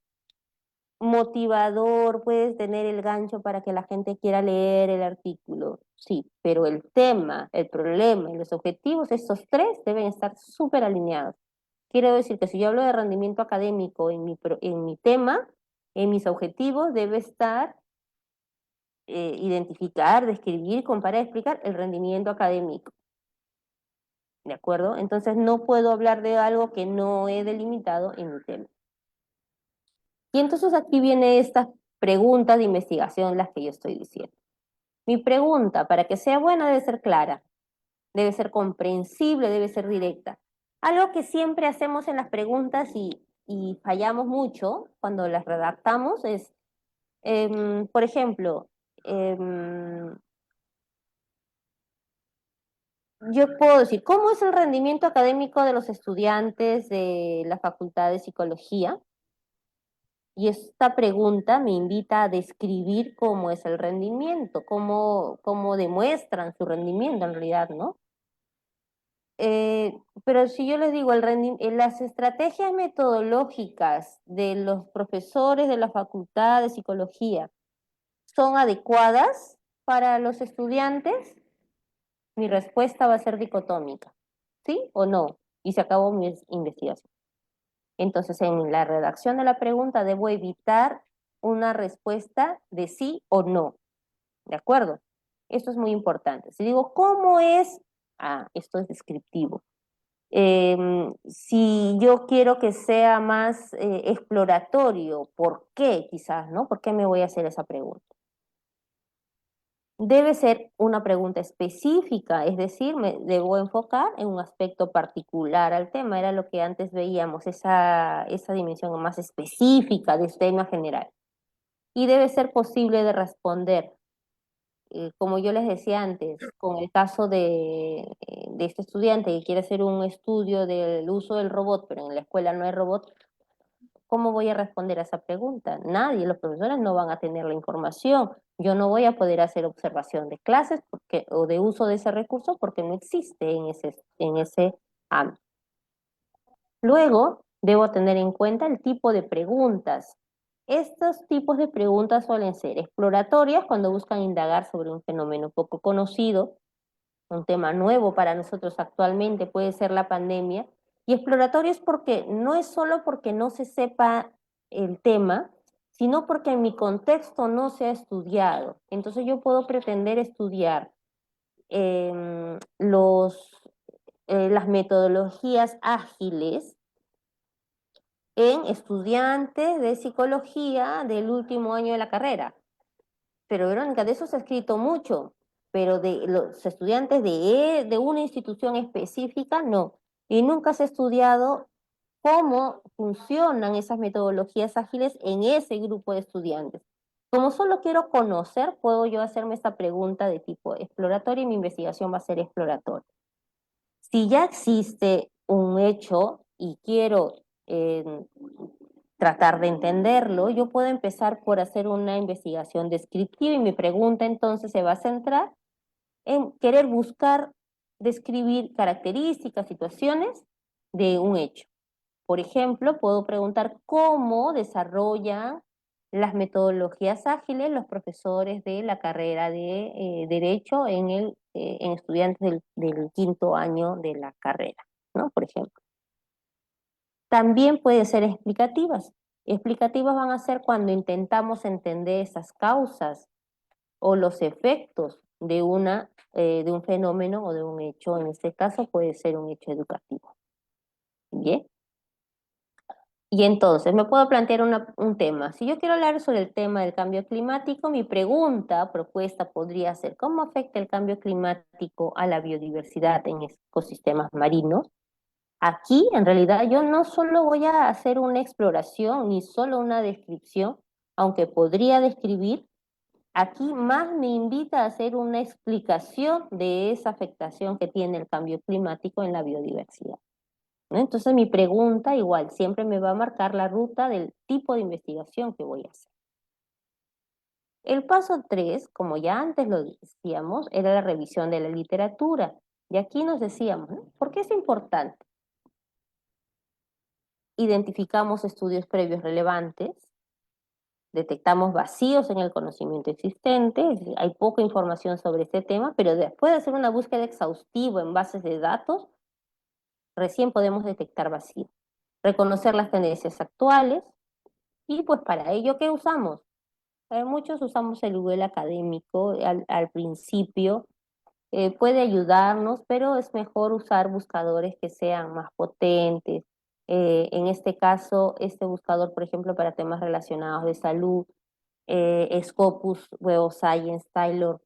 B: motivador, puedes tener el gancho para que la gente quiera leer el artículo, sí, pero el tema, el problema y los objetivos, estos tres deben estar súper alineados. Quiero decir que si yo hablo de rendimiento académico en mi tema, en mis objetivos debe estar identificar, describir, comparar, explicar el rendimiento académico. ¿De acuerdo? Entonces no puedo hablar de algo que no he delimitado en mi tema. Y entonces aquí viene esta pregunta de investigación, las que yo estoy diciendo. Mi pregunta, para que sea buena, debe ser clara, debe ser comprensible, debe ser directa. Algo que siempre hacemos en las preguntas y fallamos mucho cuando las redactamos es, por ejemplo, yo puedo decir, ¿cómo es el rendimiento académico de los estudiantes de la Facultad de Psicología? Y esta pregunta me invita a describir cómo es el rendimiento, cómo demuestran su rendimiento en realidad, ¿no? Pero si yo les digo, las estrategias metodológicas de los profesores de la Facultad de Psicología son adecuadas para los estudiantes, mi respuesta va a ser dicotómica, ¿sí o no? Y se acabó mi investigación. Entonces, en la redacción de la pregunta debo evitar una respuesta de sí o no, ¿de acuerdo? Esto es muy importante. Si digo, ¿cómo es? Ah, esto es descriptivo. Si yo quiero que sea más exploratorio, ¿por qué quizás, no? ¿Por qué me voy a hacer esa pregunta? Debe ser una pregunta específica, es decir, me debo enfocar en un aspecto particular al tema, era lo que antes veíamos, esa dimensión más específica del tema general. Y debe ser posible de responder. Como yo les decía antes, con el caso de este estudiante que quiere hacer un estudio del uso del robot, pero en la escuela no hay robot, ¿cómo voy a responder a esa pregunta? Nadie, los profesores no van a tener la información. Yo no voy a poder hacer observación de clases o de uso de ese recurso porque no existe en ese ámbito. Luego, debo tener en cuenta el tipo de preguntas. Estos tipos de preguntas suelen ser exploratorias cuando buscan indagar sobre un fenómeno poco conocido, un tema nuevo para nosotros actualmente puede ser la pandemia, y exploratorio es porque no es solo porque no se sepa el tema, sino porque en mi contexto no se ha estudiado. Entonces yo puedo pretender estudiar las metodologías ágiles en estudiantes de psicología del último año de la carrera. Pero Verónica, de eso se ha escrito mucho, pero de los estudiantes de una institución específica, no. Y nunca se ha estudiado cómo funcionan esas metodologías ágiles en ese grupo de estudiantes. Como solo quiero conocer, puedo yo hacerme esta pregunta de tipo exploratoria y mi investigación va a ser exploratoria. Si ya existe un hecho y quiero tratar de entenderlo, yo puedo empezar por hacer una investigación descriptiva y mi pregunta entonces se va a centrar en querer buscar describir características, situaciones de un hecho. Por ejemplo, puedo preguntar cómo desarrollan las metodologías ágiles los profesores de la carrera de Derecho en estudiantes del quinto año de la carrera, ¿no? Por ejemplo. También pueden ser explicativas. Explicativas van a ser cuando intentamos entender esas causas o los efectos de un fenómeno o de un hecho. En este caso puede ser un hecho educativo. ¿Bien? Y entonces me puedo plantear un tema. Si yo quiero hablar sobre el tema del cambio climático, mi propuesta podría ser, ¿cómo afecta el cambio climático a la biodiversidad en ecosistemas marinos? Aquí, en realidad, yo no solo voy a hacer una exploración ni solo una descripción, aunque podría describir, aquí más me invita a hacer una explicación de esa afectación que tiene el cambio climático en la biodiversidad, ¿no? Entonces, mi pregunta igual siempre me va a marcar la ruta del tipo de investigación que voy a hacer. El paso 3, como ya antes lo decíamos, era la revisión de la literatura. Y aquí nos decíamos, ¿no? ¿Por qué es importante? Identificamos estudios previos relevantes, detectamos vacíos en el conocimiento existente, es decir, hay poca información sobre este tema, pero después de hacer una búsqueda exhaustiva en bases de datos, recién podemos detectar vacíos. Reconocer las tendencias actuales y pues para ello, ¿qué usamos? Muchos usamos el Google académico al principio, puede ayudarnos, pero es mejor usar buscadores que sean más potentes. En este caso, este buscador, por ejemplo, para temas relacionados de salud, Scopus, Web of Science, Taylor,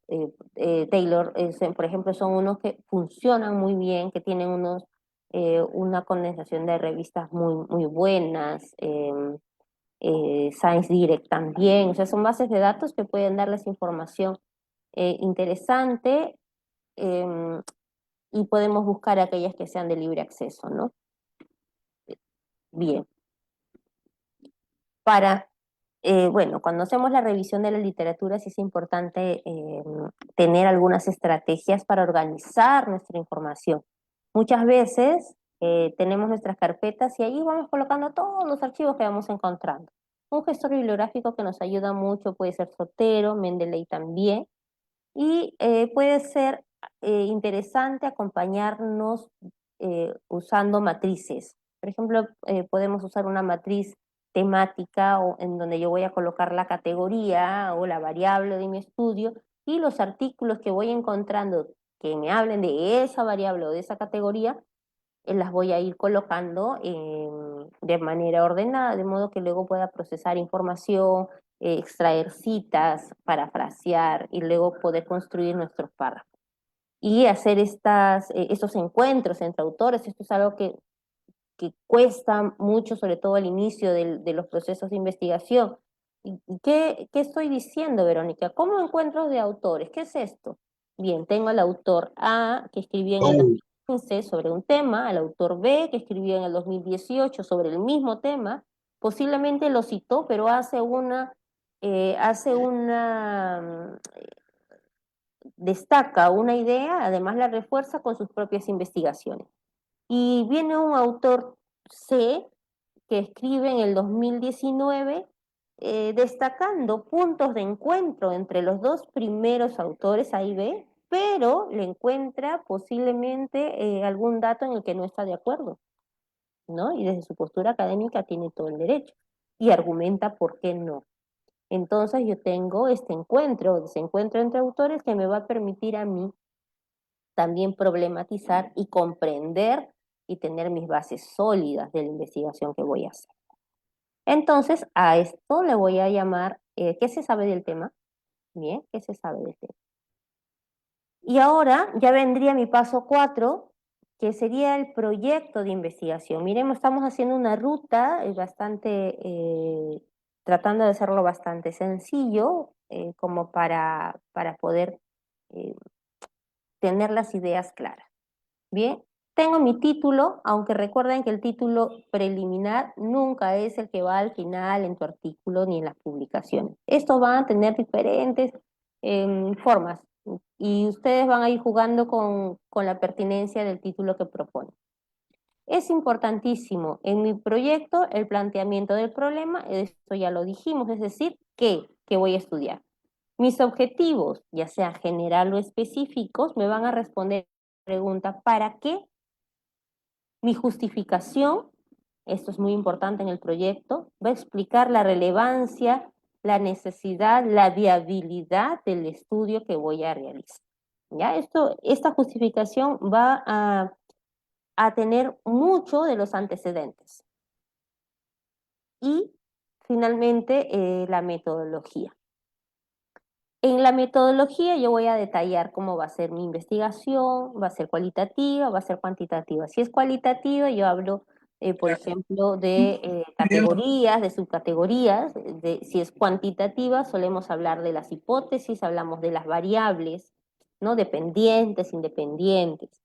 B: por ejemplo, son unos que funcionan muy bien, que tienen una condensación de revistas muy buenas. Science Direct también, o sea, son bases de datos que pueden darles información interesante eh, y podemos buscar aquellas que sean de libre acceso, ¿no? Bien. Para bueno, cuando hacemos la revisión de la literatura sí es importante tener algunas estrategias para organizar nuestra información. Muchas veces tenemos nuestras carpetas y ahí vamos colocando todos los archivos que vamos encontrando. Un gestor bibliográfico que nos ayuda mucho puede ser Zotero, Mendeley también, y puede ser interesante acompañarnos usando matrices. Por ejemplo, podemos usar una matriz temática o en donde yo voy a colocar la categoría o la variable de mi estudio y los artículos que voy encontrando que me hablen de esa variable o de esa categoría, las voy a ir colocando de manera ordenada, de modo que luego pueda procesar información, extraer citas, parafrasear y luego poder construir nuestros párrafos. Y hacer estos encuentros entre autores, esto es algo que cuesta mucho, sobre todo al inicio de los procesos de investigación. ¿Y qué estoy diciendo, Verónica? ¿Cómo encuentros de autores? ¿Qué es esto? Bien, tengo al autor A que escribió en el 2015 sobre un tema, al autor B que escribió en el 2018 sobre el mismo tema, posiblemente lo citó, pero destaca una idea, además la refuerza con sus propias investigaciones. Y viene un autor C que escribe en el 2019 destacando puntos de encuentro entre los dos primeros autores, A y B, pero le encuentra posiblemente algún dato en el que no está de acuerdo, ¿no? Y desde su postura académica tiene todo el derecho y argumenta por qué no. Entonces yo tengo este encuentro entre autores que me va a permitir a mí también problematizar y comprender y tener mis bases sólidas de la investigación que voy a hacer. Entonces, a esto le voy a llamar, ¿qué se sabe del tema? Bien, ¿qué se sabe del tema? Y ahora ya vendría mi paso 4, que sería el proyecto de investigación. Miremos, estamos haciendo una ruta tratando de hacerlo bastante sencillo, como para poder eh, tener las ideas claras. Bien, tengo mi título, aunque recuerden que el título preliminar nunca es el que va al final en tu artículo ni en las publicaciones. Estos van a tener diferentes formas y ustedes van a ir jugando con la pertinencia del título que proponen. Es importantísimo en mi proyecto el planteamiento del problema, esto ya lo dijimos, es decir, ¿qué voy a estudiar? Mis objetivos, ya sea general o específicos, me van a responder la pregunta ¿para qué? Mi justificación, esto es muy importante en el proyecto, va a explicar la relevancia, la necesidad, la viabilidad del estudio que voy a realizar. ¿Ya? Esta justificación va a tener mucho de los antecedentes. Y finalmente, la metodología. En la metodología yo voy a detallar cómo va a ser mi investigación, va a ser cualitativa, va a ser cuantitativa. Si es cualitativa, yo hablo, por ejemplo, de categorías, de subcategorías. Si es cuantitativa, solemos hablar de las hipótesis, hablamos de las variables, ¿no? Dependientes, independientes.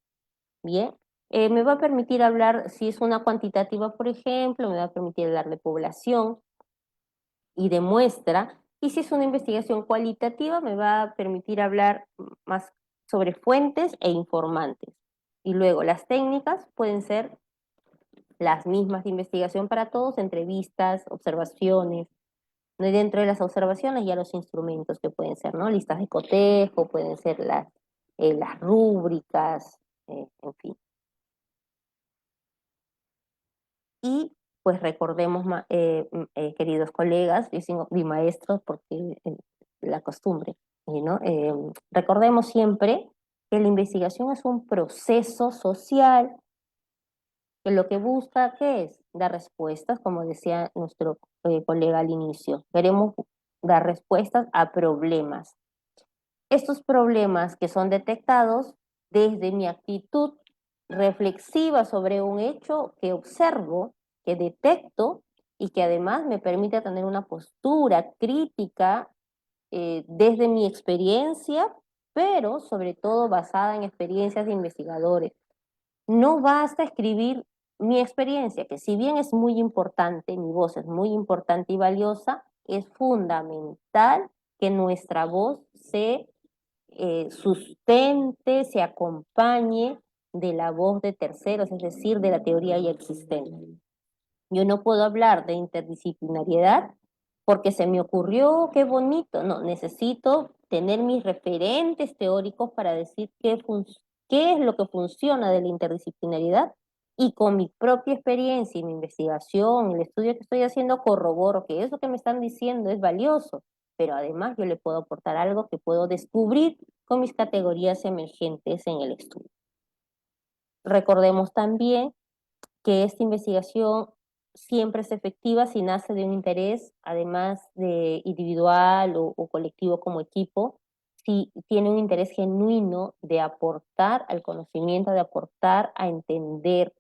B: Bien. Me va a permitir hablar, si es una cuantitativa, por ejemplo, me va a permitir hablar de población y de muestra. Y si es una investigación cualitativa, me va a permitir hablar más sobre fuentes e informantes. Y luego las técnicas pueden ser las mismas de investigación para todos, entrevistas, observaciones. ¿No? Y dentro de las observaciones ya los instrumentos que pueden ser, ¿no? Listas de cotejo, pueden ser las rúbricas, en fin. Y pues recordemos, queridos colegas, yo digo maestros porque la costumbre, ¿no? Recordemos siempre que la investigación es un proceso social que lo que busca, ¿qué es? Dar respuestas, como decía nuestro colega al inicio. Queremos dar respuestas a problemas. Estos problemas que son detectados desde mi actitud reflexiva sobre un hecho que observo, que detecto y que además me permite tener una postura crítica desde mi experiencia, pero sobre todo basada en experiencias de investigadores. No basta escribir mi experiencia, que si bien es muy importante, mi voz es muy importante y valiosa, es fundamental que nuestra voz se sustente, se acompañe de la voz de terceros, es decir, de la teoría ya existente. Yo no puedo hablar de interdisciplinariedad porque se me ocurrió, qué bonito. No, necesito tener mis referentes teóricos para decir qué es lo que funciona de la interdisciplinariedad y con mi propia experiencia y mi investigación, el estudio que estoy haciendo, corroboro que eso que me están diciendo es valioso, pero además yo le puedo aportar algo que puedo descubrir con mis categorías emergentes en el estudio. Recordemos también que esta investigación siempre es efectiva si nace de un interés, además de individual o colectivo como equipo, si tiene un interés genuino de aportar al conocimiento, de aportar a entender,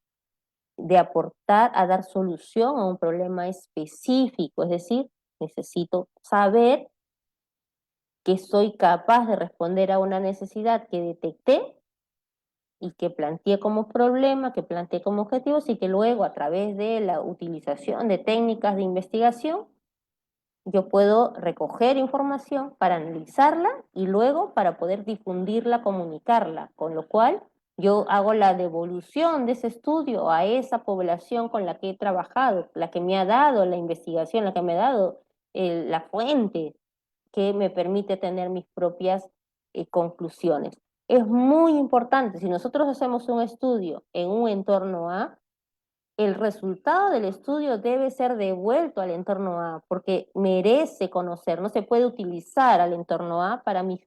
B: de aportar a dar solución a un problema específico, es decir, necesito saber que soy capaz de responder a una necesidad que detecté y que planteé como problema, que planteé como objetivos y que luego a través de la utilización de técnicas de investigación yo puedo recoger información para analizarla y luego para poder difundirla, comunicarla, con lo cual yo hago la devolución de ese estudio a esa población con la que he trabajado, la que me ha dado la investigación, la que me ha dado la fuente que me permite tener mis propias conclusiones. Es muy importante, si nosotros hacemos un estudio en un entorno A, el resultado del estudio debe ser devuelto al entorno A, porque merece conocer, no se puede utilizar al entorno A para mi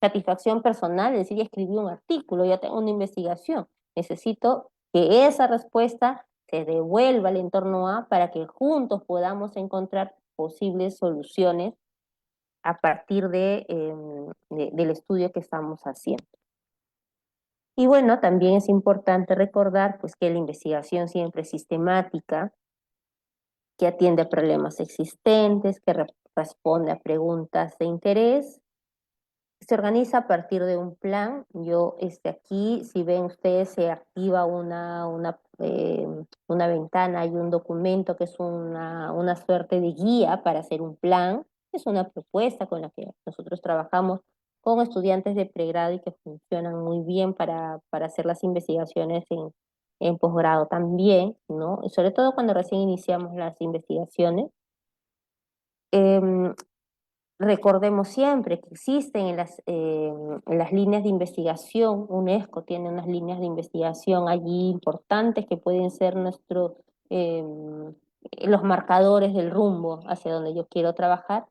B: satisfacción personal, es decir, escribí un artículo, ya tengo una investigación, necesito que esa respuesta se devuelva al entorno A para que juntos podamos encontrar posibles soluciones a partir del estudio que estamos haciendo. Y bueno, también es importante recordar pues, que la investigación siempre es sistemática, que atiende a problemas existentes, que responde a preguntas de interés, se organiza a partir de un plan. Yo aquí, si ven ustedes, se activa una ventana, hay un documento que es una suerte de guía para hacer un plan. Es una propuesta con la que nosotros trabajamos con estudiantes de pregrado y que funcionan muy bien para hacer las investigaciones en posgrado también, ¿no? Y sobre todo cuando recién iniciamos las investigaciones. Recordemos siempre que existen en las líneas de investigación, UNESCO tiene unas líneas de investigación allí importantes que pueden ser eh, los marcadores del rumbo hacia donde yo quiero trabajar.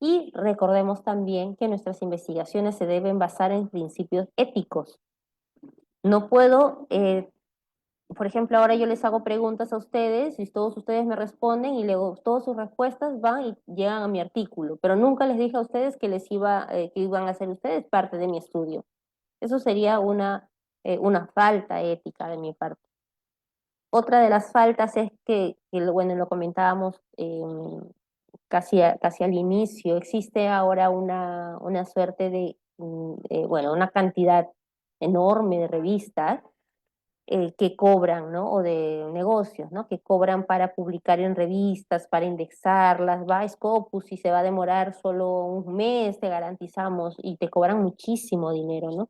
B: Y recordemos también que nuestras investigaciones se deben basar en principios éticos. No puedo por ejemplo, ahora yo les hago preguntas a ustedes y todos ustedes me responden y luego todas sus respuestas van y llegan a mi artículo, pero nunca les dije a ustedes que iban a ser ustedes parte de mi estudio. Eso sería una falta ética de mi parte. Otra de las faltas es bueno, lo comentábamos casi al inicio, existe ahora una suerte bueno, una cantidad enorme de revistas que cobran, ¿no? O de negocios, ¿no? Que cobran para publicar en revistas, para indexarlas, va a Scopus y se va a demorar solo un mes, te garantizamos, y te cobran muchísimo dinero, ¿no?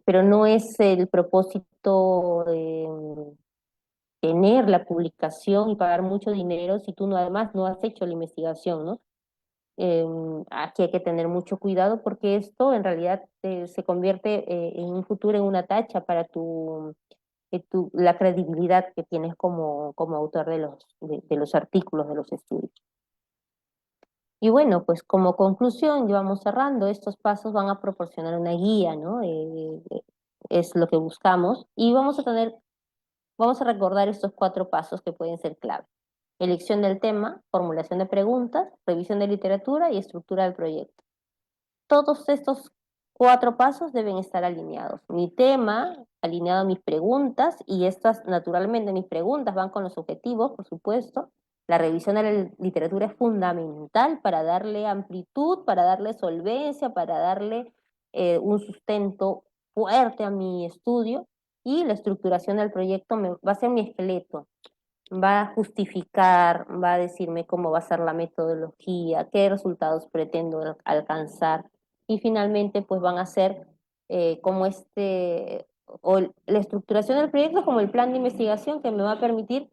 B: Pero no es el propósito de tener la publicación y pagar mucho dinero si tú no, además no has hecho la investigación, ¿no? Aquí hay que tener mucho cuidado porque esto en realidad se convierte en un futuro en una tacha para la credibilidad que tienes como autor de los artículos, de los estudios. Y bueno, pues como conclusión, ya vamos cerrando, estos pasos van a proporcionar una guía, ¿no? Es lo que buscamos y vamos a recordar estos 4 pasos que pueden ser clave. Elección del tema, formulación de preguntas, revisión de literatura y estructura del proyecto. Todos estos 4 pasos deben estar alineados. Mi tema, alineado a mis preguntas, y estas, naturalmente, mis preguntas van con los objetivos, por supuesto. La revisión de la literatura es fundamental para darle amplitud, para darle solvencia, para darle un sustento fuerte a mi estudio. Y la estructuración del proyecto va a ser mi esqueleto. va a justificar, va a decirme cómo va a ser la metodología, qué resultados pretendo alcanzar y finalmente pues van a ser como o la estructuración del proyecto como el plan de investigación que me va a permitir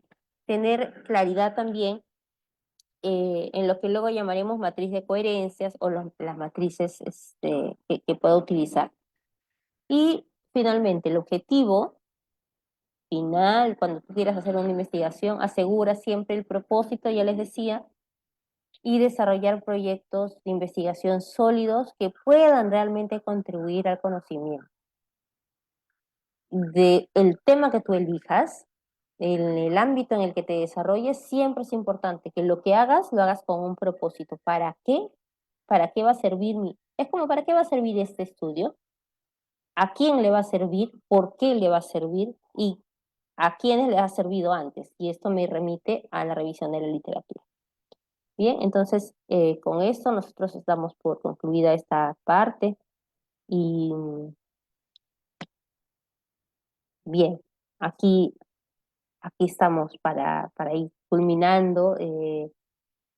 B: tener claridad también en lo que luego llamaremos matriz de coherencias o las matrices que puedo utilizar. Y finalmente el objetivo final, cuando tú quieras hacer una investigación, asegura siempre el propósito, ya les decía, y desarrollar proyectos de investigación sólidos que puedan realmente contribuir al conocimiento. Del tema que tú elijas, en el ámbito en el que te desarrolles, siempre es importante que lo que hagas, lo hagas con un propósito. ¿Para qué? ¿Para qué va a servir Es como, ¿para qué va a servir este estudio? ¿A quién le va a servir? ¿Por qué le va a servir? ¿Y a quiénes les ha servido antes? Y esto me remite a la revisión de la literatura. Bien, entonces con esto nosotros damos por concluida esta parte y bien, aquí, aquí estamos para ir culminando.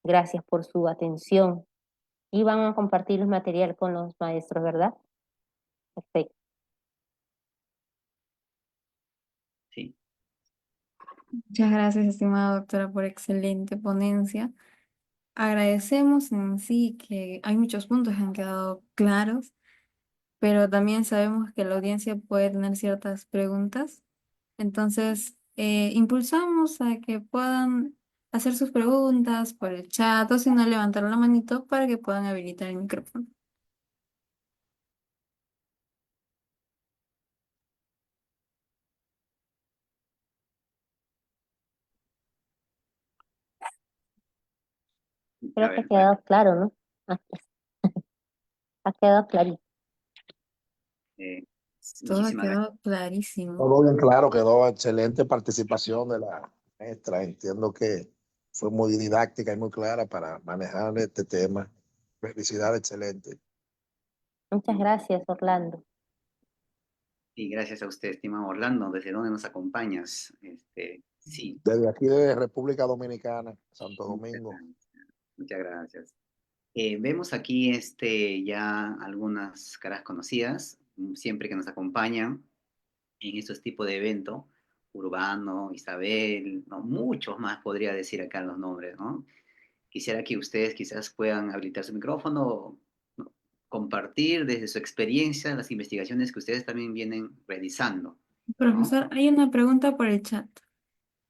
B: Gracias por su atención y van a compartir el material con los maestros, ¿verdad? Perfecto.
D: Sí,
A: Muchas gracias, estimada doctora, por excelente ponencia. Agradecemos en sí que hay muchos puntos que han quedado claros, pero también sabemos que la audiencia puede tener ciertas preguntas. Entonces, impulsamos a que puedan hacer sus preguntas por el chat o si no, levantar la manito para que puedan habilitar el micrófono.
D: a
B: Creo que ha
D: ver, bueno,
B: quedado claro, ¿no? Ah, ha quedado clarito.
D: eh,
A: Todo ha
D: muchísimas gracias.
A: quedado clarísimo.
E: Todo bien claro, quedó excelente participación de la maestra. Entiendo que fue muy didáctica y muy clara para manejar este tema. Felicidad, excelente.
B: Muchas gracias, Orlando.
D: Y gracias a usted, estimado Orlando, ¿desde dónde nos acompañas? Sí,
E: Desde aquí de República Dominicana, Santo
D: muchas
E: Domingo.
D: gracias. Muchas gracias. Vemos aquí ya algunas caras conocidas, siempre que nos acompañan en estos tipos de eventos, Urbano, Isabel, ¿no? Muchos más podría decir acá los nombres, ¿no? Quisiera que ustedes quizás puedan habilitar su micrófono, ¿no? Compartir desde su experiencia las investigaciones que ustedes también vienen realizando, ¿no?
A: Profesor, hay una pregunta por el chat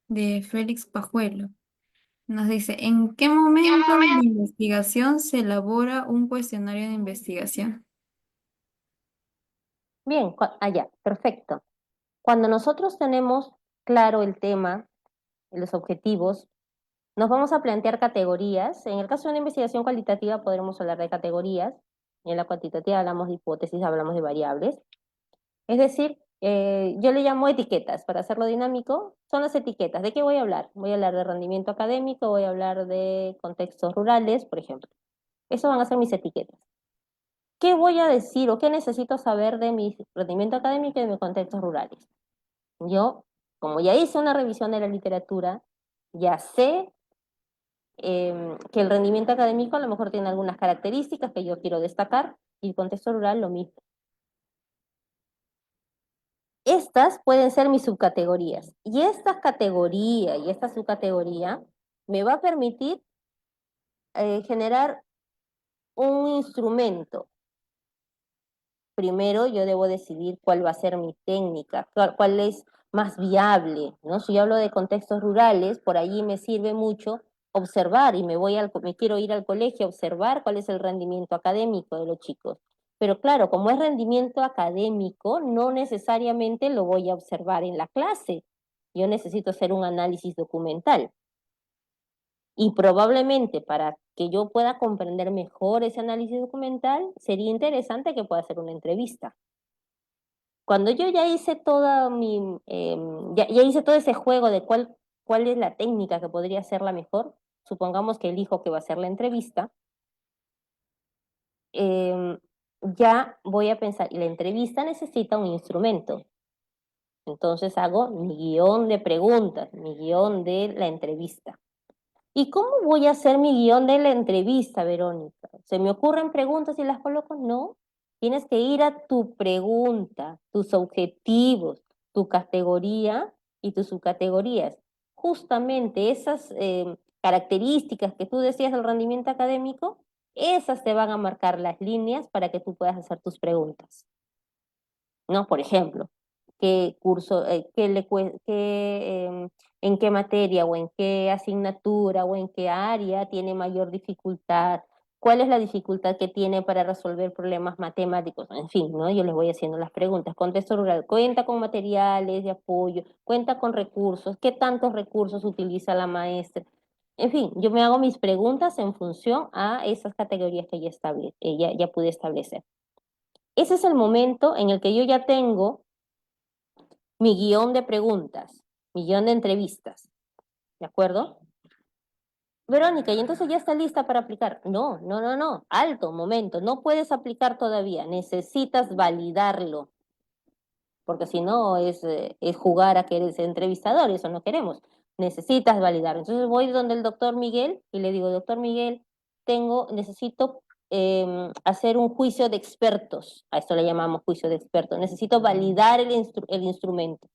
A: de Félix Pajuelo. Nos dice, ¿en qué momento de la investigación se elabora un cuestionario de investigación?
B: Bien, allá, perfecto. Cuando nosotros tenemos claro el tema, los objetivos, nos vamos a plantear categorías. En el caso de una investigación cualitativa podremos hablar de categorías. En la cuantitativa hablamos de hipótesis, hablamos de variables. Es decir, yo le llamo etiquetas, para hacerlo dinámico, son las etiquetas. ¿De qué voy a hablar? Voy a hablar de rendimiento académico, voy a hablar de contextos rurales, por ejemplo. Eso van a ser mis etiquetas. ¿Qué voy a decir o qué necesito saber de mi rendimiento académico y de mis contextos rurales? Yo, como ya hice una revisión de la literatura, ya sé que el rendimiento académico a lo mejor tiene algunas características que yo quiero destacar y el contexto rural lo mismo. Estas pueden ser mis subcategorías y esta categoría y esta subcategoría me va a permitir generar un instrumento. Primero yo debo decidir cuál va a ser mi técnica, cuál es más viable, ¿no? Si yo hablo de contextos rurales, por allí me sirve mucho observar y me quiero ir al colegio a observar cuál es el rendimiento académico de los chicos. Pero claro, como es rendimiento académico, no necesariamente lo voy a observar en la clase. Yo necesito hacer un análisis documental. Y probablemente para que yo pueda comprender mejor ese análisis documental, sería interesante que pueda hacer una entrevista. Cuando yo ya hice ya hice todo ese juego de cuál es la técnica que podría ser la mejor, supongamos que elijo que va a ser la entrevista, ya voy a pensar, y la entrevista necesita un instrumento. Entonces hago mi guión de preguntas, mi guión de la entrevista. ¿Y cómo voy a hacer mi guión de la entrevista, Verónica? ¿Se me ocurren preguntas y las coloco? No. Tienes que ir a tu pregunta, tus objetivos, tu categoría y tus subcategorías. Justamente esas características que tú decías del rendimiento académico, esas te van a marcar las líneas para que tú puedas hacer tus preguntas. ¿No? Por ejemplo, qué curso, en qué materia o en qué asignatura o en qué área tiene mayor dificultad, cuál es la dificultad que tiene para resolver problemas matemáticos, en fin, ¿no? Yo les voy haciendo las preguntas. Contexto rural, ¿cuenta con materiales de apoyo? ¿Cuenta con recursos? ¿Qué tantos recursos utiliza la maestra? En fin, yo me hago mis preguntas en función a esas categorías que ya pude establecer. Ese es el momento en el que yo ya tengo mi guión de preguntas, mi guión de entrevistas, ¿de acuerdo? Verónica, y entonces ya está lista para aplicar. No, no, no, no, alto, momento, no puedes aplicar todavía, necesitas validarlo, porque si no es jugar a que eres entrevistador, y eso no queremos. Necesitas validarlo. Entonces voy donde el doctor Miguel y le digo, doctor Miguel, necesito hacer un juicio de expertos, a esto le llamamos juicio de expertos, necesito validar el instrumento.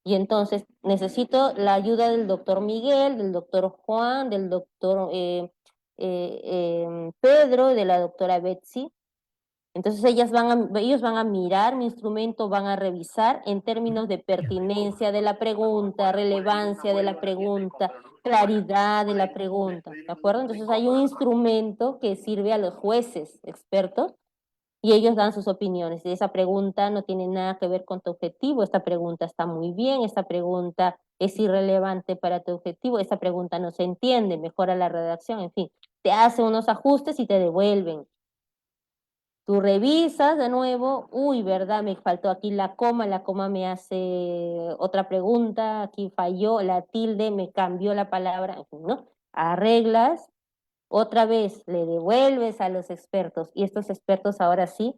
B: Y entonces necesito la ayuda del doctor Miguel, del doctor Juan, del doctor Pedro, de la doctora Betsy. Entonces ellos van a mirar mi instrumento, van a revisar en términos de pertinencia de la pregunta, relevancia de la pregunta, claridad de la pregunta, ¿de acuerdo? Entonces hay un instrumento que sirve a los jueces expertos y ellos dan sus opiniones. Y esa pregunta no tiene nada que ver con tu objetivo, esta pregunta está muy bien, esta pregunta es irrelevante para tu objetivo, esta pregunta no se entiende, mejora la redacción, en fin, te hace unos ajustes y te devuelven. Tú revisas de nuevo, uy, ¿verdad? Me faltó aquí la coma me hace otra pregunta, aquí falló, la tilde me cambió la palabra, en fin, ¿no? Arreglas, otra vez le devuelves a los expertos y estos expertos ahora sí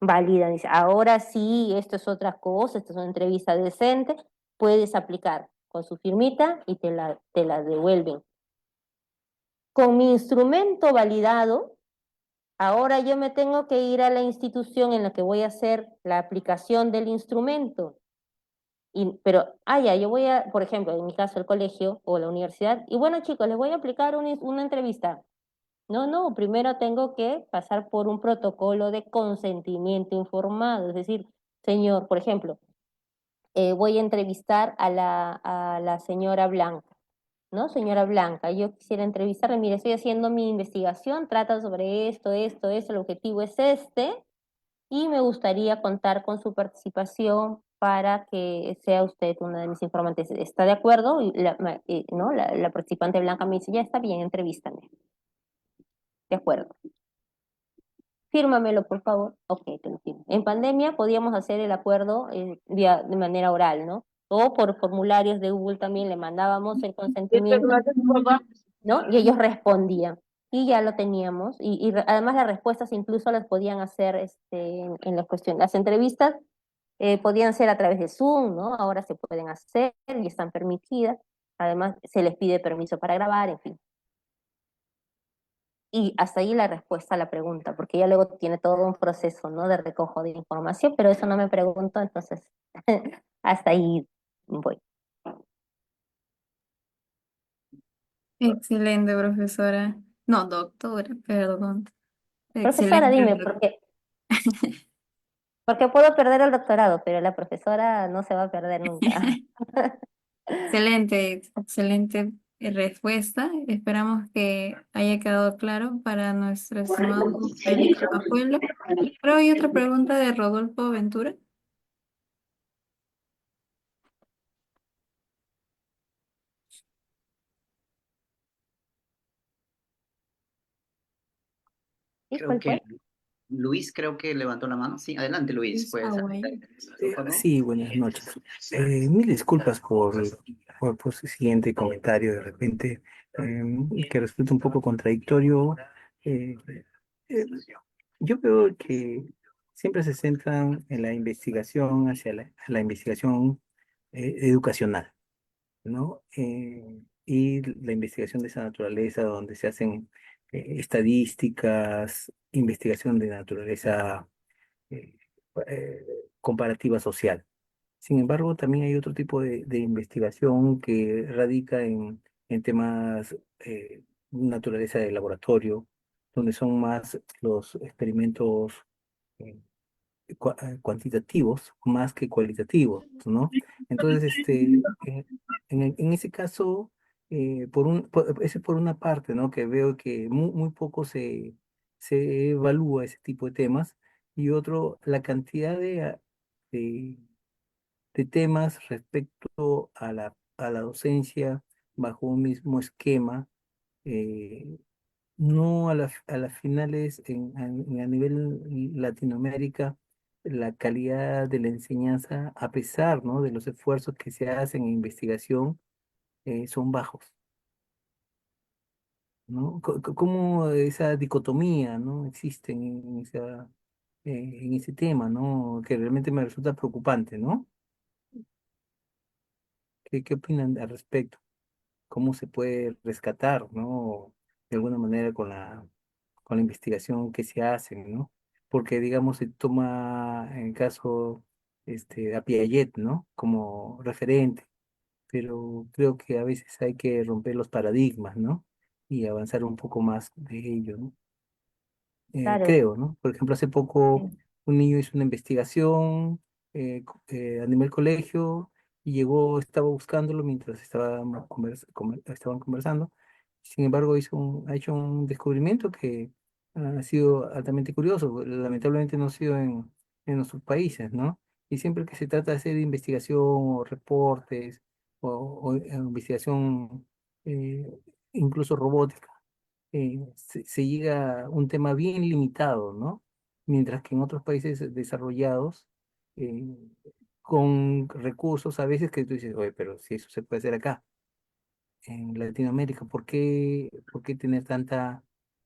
B: validan, dice, ahora sí, esto es otra cosa, esto es una entrevista decente, puedes aplicar con su firmita y te la devuelven. Con mi instrumento validado, ahora yo me tengo que ir a la institución en la que voy a hacer la aplicación del instrumento. Pero, ya, yo voy a, por ejemplo, en mi caso, el colegio o la universidad, y bueno, chicos, les voy a aplicar una entrevista. No, primero tengo que pasar por un protocolo de consentimiento informado. Es decir, señor, por ejemplo, voy a entrevistar a la señora Blanca. ¿No? Señora Blanca, yo quisiera entrevistarle, mire, estoy haciendo mi investigación, trata sobre esto, el objetivo es este, y me gustaría contar con su participación para que sea usted una de mis informantes. ¿Está de acuerdo? Y ¿no? La participante Blanca me dice, ya está bien, entrevístame. De acuerdo. Fírmamelo, por favor. Ok, te lo firmo. En pandemia podíamos hacer el acuerdo de manera oral, ¿no? O por formularios de Google también le mandábamos el consentimiento, ¿no? Y ellos respondían. Y ya lo teníamos. Además las respuestas incluso las podían hacer en las cuestiones. Las entrevistas podían ser a través de Zoom, ¿no? Ahora se pueden hacer y están permitidas. Además se les pide permiso para grabar, en fin. Y hasta ahí la respuesta a la pregunta, porque ya luego tiene todo un proceso, ¿no? De recojo de información, pero eso no me pregunto, entonces hasta ahí voy.
A: Excelente, profesora. No, doctora, perdón.
B: Profesora,
A: Excelente.
B: dime, porque puedo perder el doctorado, pero la profesora no se va a perder nunca.
A: Excelente, excelente respuesta. Esperamos que haya quedado claro para nuestro estimado Félix Pajuelo. Pero hay otra pregunta de Rodolfo Ventura.
B: ¿Sí?
D: Creo
B: ¿Cuál fue?
D: que Luis creo que levantó la mano. Sí, adelante Luis,
A: Luis
D: puedes
A: Aguay.
D: adelantar, por favor.
F: Sí, buenas noches. Mil disculpas por su siguiente comentario de repente, que resulta un poco contradictorio. Eh, eh, yo veo que siempre se centran en la investigación, hacia la investigación educacional, ¿no? Y la investigación de esa naturaleza, donde se hacen estadísticas, investigación de naturaleza eh, eh, comparativa social. Sin embargo, también hay otro tipo de investigación que radica en temas naturaleza de laboratorio, donde son más los experimentos eh, cuantitativos más que cualitativos, ¿no? Entonces, en ese caso, ese por una parte, ¿no? Que veo que muy poco se evalúa ese tipo de temas, y otro, la cantidad de, de temas respecto a la docencia bajo un mismo esquema, eh, no a las finales a nivel Latinoamérica, la calidad de la enseñanza, a pesar, ¿no? de los esfuerzos que se hacen en investigación, son bajos, ¿no? ¿Cómo esa dicotomía, ¿no? existe en ese tema, ¿no? Que realmente me resulta preocupante, ¿no? ¿Qué opinan al respecto? ¿Cómo se puede rescatar, ¿no? De alguna manera con la investigación que se hace, ¿no? Porque, digamos, se toma en caso a Piaget, ¿no? Como referente, pero creo que a veces hay que romper los paradigmas, ¿no? Y avanzar un poco más de ello, ¿no?
B: Claro,
F: Creo, ¿no? Por ejemplo, hace poco
B: sí.
F: un niño hizo una investigación a nivel colegio y llegó, estaba buscándolo mientras estaban conversando. Sin embargo, ha hecho un descubrimiento que ha sido altamente curioso. Lamentablemente no ha sido en nuestros países, ¿no? Y siempre que se trata de hacer investigación o reportes o investigación eh, incluso robótica, se llega a un tema bien limitado, ¿no? Mientras que en otros países desarrollados, eh, con recursos a veces que tú dices, oye, pero si eso se puede hacer acá, en Latinoamérica, por qué tener tanta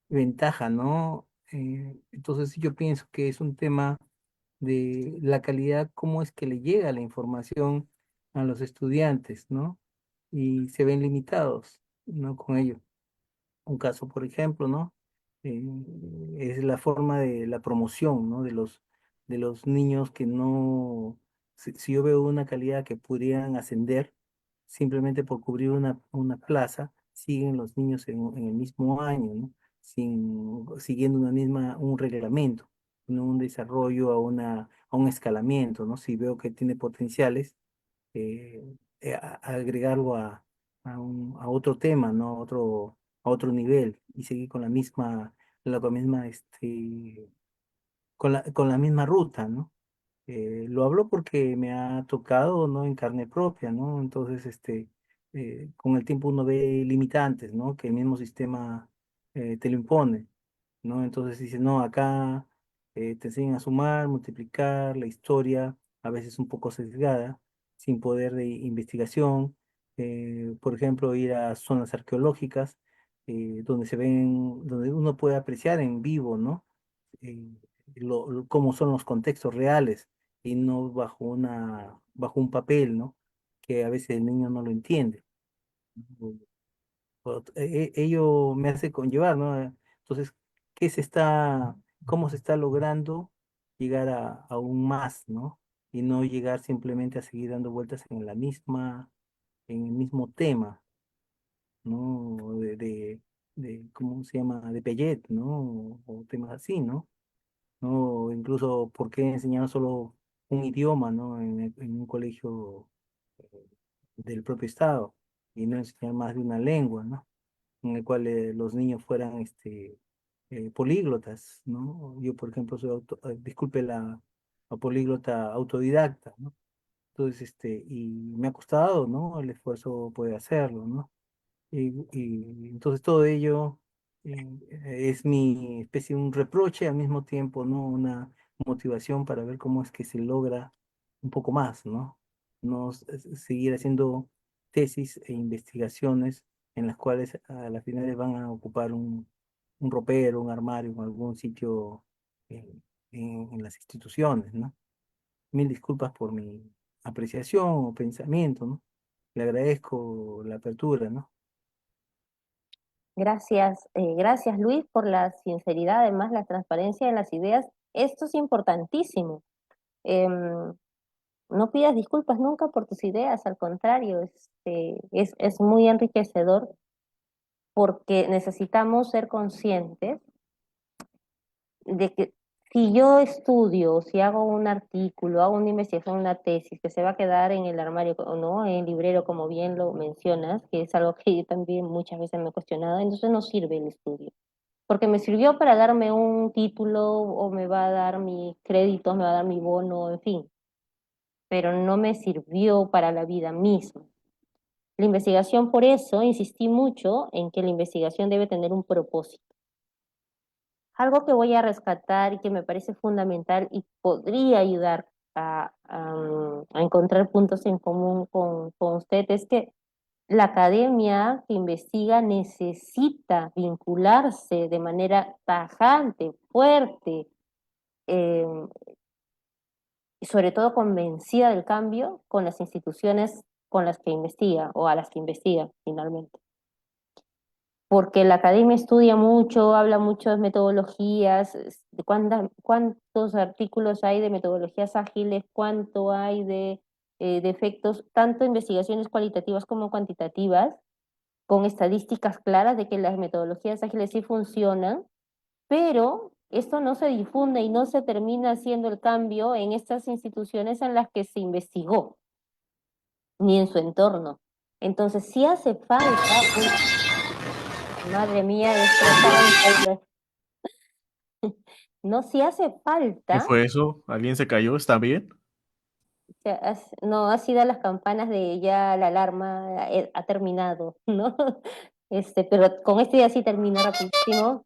F: ventaja, ¿no? Entonces yo pienso que es un tema de la calidad, cómo es que le llega la información a los estudiantes, ¿no? Y se ven limitados, ¿no? Con ello. Un caso, por ejemplo, ¿no? Eh, es la forma de la promoción, ¿no? De los niños que no, si yo veo una calidad que pudieran ascender simplemente por cubrir una plaza, siguen los niños en el mismo año, ¿no? Siguiendo un reglamento, no un desarrollo a un escalamiento, ¿no? Si veo que tiene potenciales, agregarlo a otro tema, ¿no? A otro nivel y seguir con la misma ruta, ¿no? Lo hablo porque me ha tocado, ¿no? En carne propia, ¿no? Entonces, con el tiempo uno ve limitantes, ¿no? Que el mismo sistema te lo impone, ¿no? Entonces dices, no, acá te enseñan a sumar, multiplicar, la historia, a veces un poco sesgada, sin poder de investigación. Por ejemplo, ir a zonas arqueológicas, donde uno puede apreciar en vivo, ¿no? Eh, cómo son los contextos reales y no bajo un papel, ¿no? Que a veces el niño no lo entiende. Ello me hace conllevar, ¿no? Entonces, cómo se está logrando llegar a aún más, ¿no? Y no llegar simplemente a seguir dando vueltas en el mismo tema, ¿no? ¿Cómo se llama? De Piaget, ¿no? O temas así, ¿no? ¿No? Incluso, ¿por qué enseñar solo un idioma, ¿no? En un colegio del propio Estado y no enseñar más de una lengua, ¿no? En el cual los niños fueran políglotas, ¿no? Yo, por ejemplo, disculpe la políglota autodidacta, ¿no? Entonces, y me ha costado, ¿no? El esfuerzo puede hacerlo, ¿no? Y entonces todo ello es mi especie de un reproche al mismo tiempo, ¿no? Una motivación para ver cómo es que se logra un poco más, ¿no? No seguir haciendo tesis e investigaciones en las cuales a la final van a ocupar un ropero, un armario, en algún sitio en las instituciones, ¿no? Mil disculpas por mi apreciación o pensamiento, ¿no? Le agradezco la apertura, ¿no?
B: Gracias Luis por la sinceridad, además la transparencia de las ideas. Esto es importantísimo. Em, no pidas disculpas nunca por tus ideas, al contrario, es muy enriquecedor porque necesitamos ser conscientes de que si yo estudio, si hago un artículo, hago una investigación, una tesis que se va a quedar en el armario, ¿no? En el librero, como bien lo mencionas, que es algo que yo también muchas veces me he cuestionado, entonces no sirve el estudio. Porque me sirvió para darme un título o me va a dar mi crédito, me va a dar mi bono, en fin, pero no me sirvió para la vida misma. La investigación, por eso, insistí mucho en que la investigación debe tener un propósito. Algo que voy a rescatar y que me parece fundamental y podría ayudar a encontrar puntos en común con usted es que la academia que investiga necesita vincularse de manera tajante, fuerte, y sobre todo convencida del cambio con las instituciones con las que investiga o a las que investiga finalmente. Porque la academia estudia mucho, habla mucho de metodologías, de cuántos artículos hay de metodologías ágiles, cuánto hay de efectos, tanto investigaciones cualitativas como cuantitativas, con estadísticas claras de que las metodologías ágiles sí funcionan, pero esto no se difunde y no se termina haciendo el cambio en estas instituciones en las que se investigó, ni en su entorno. Entonces sí hace falta... Madre mía, no, sí hace
G: ¿Qué
B: falta,
G: fue eso? ¿Alguien se cayó? ¿Está bien?
B: no, ha sido las campanas de ya la alarma ha terminado, ¿no? Pero con esto ya sí termina rapidísimo.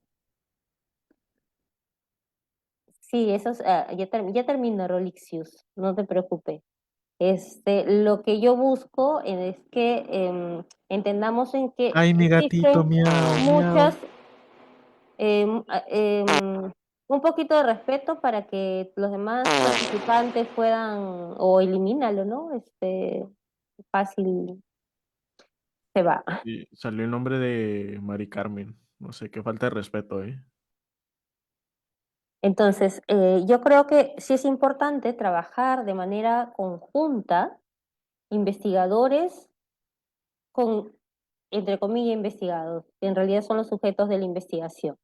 B: Sí, eso es, ya termino, Rolixius, no te preocupes. Lo que yo busco es que entendamos en que
G: Ay, mi gatito,
B: existen
G: miau, miau.
B: muchas un poquito de respeto para que los demás participantes puedan, o elimínalo, ¿no? Fácil se va.
G: Y salió el nombre de Mari Carmen. No sé, qué falta de respeto, ¿eh?
B: Entonces, yo creo que sí es importante trabajar de manera conjunta, investigadores con, entre comillas, investigados, que en realidad son los sujetos de la investigación,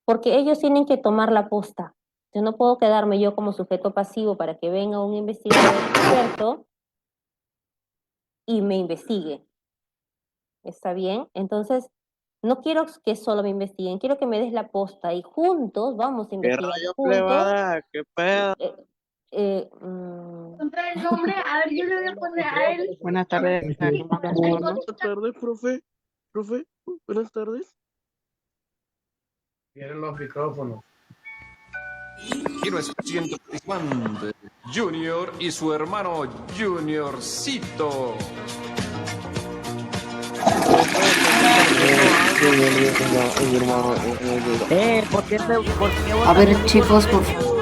B: porque ellos tienen que tomar la posta. Yo no puedo quedarme yo como sujeto pasivo para que venga un investigador experto y me investigue. ¿Está bien? Entonces, no quiero que solo me investiguen, quiero que me des la posta y juntos vamos a
H: ¿Qué
B: investigar
H: rayo
B: juntos.
H: plebada? ¿Qué pedo?
I: Encontrar el nombre, a ver, yo le voy a poner a él.
H: Buenas tardes.
I: Buenas
H: tardes, profe. Profe, buenas tardes.
C: Tienen los micrófonos.
J: Y nuestro siguiente participante, Junior y su hermano Juniorcito.
I: A ver, chicos, por favor.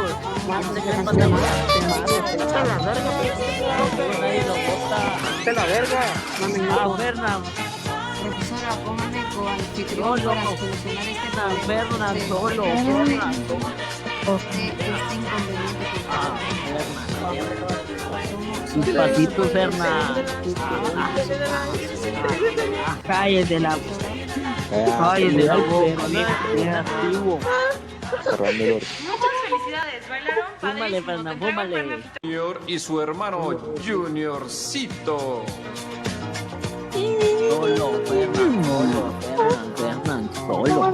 I: Profesora, póngame con anfitrión para solucionar este problema. Este inconveniente que
K: Despacito, Ferna. Cállate la boca, bien activo.
I: Muchas felicidades, bailaron
K: Fúmale, Ferna, fúmale.
J: Junior y su hermano Juniorcito.
K: Solo, Fernan, solo.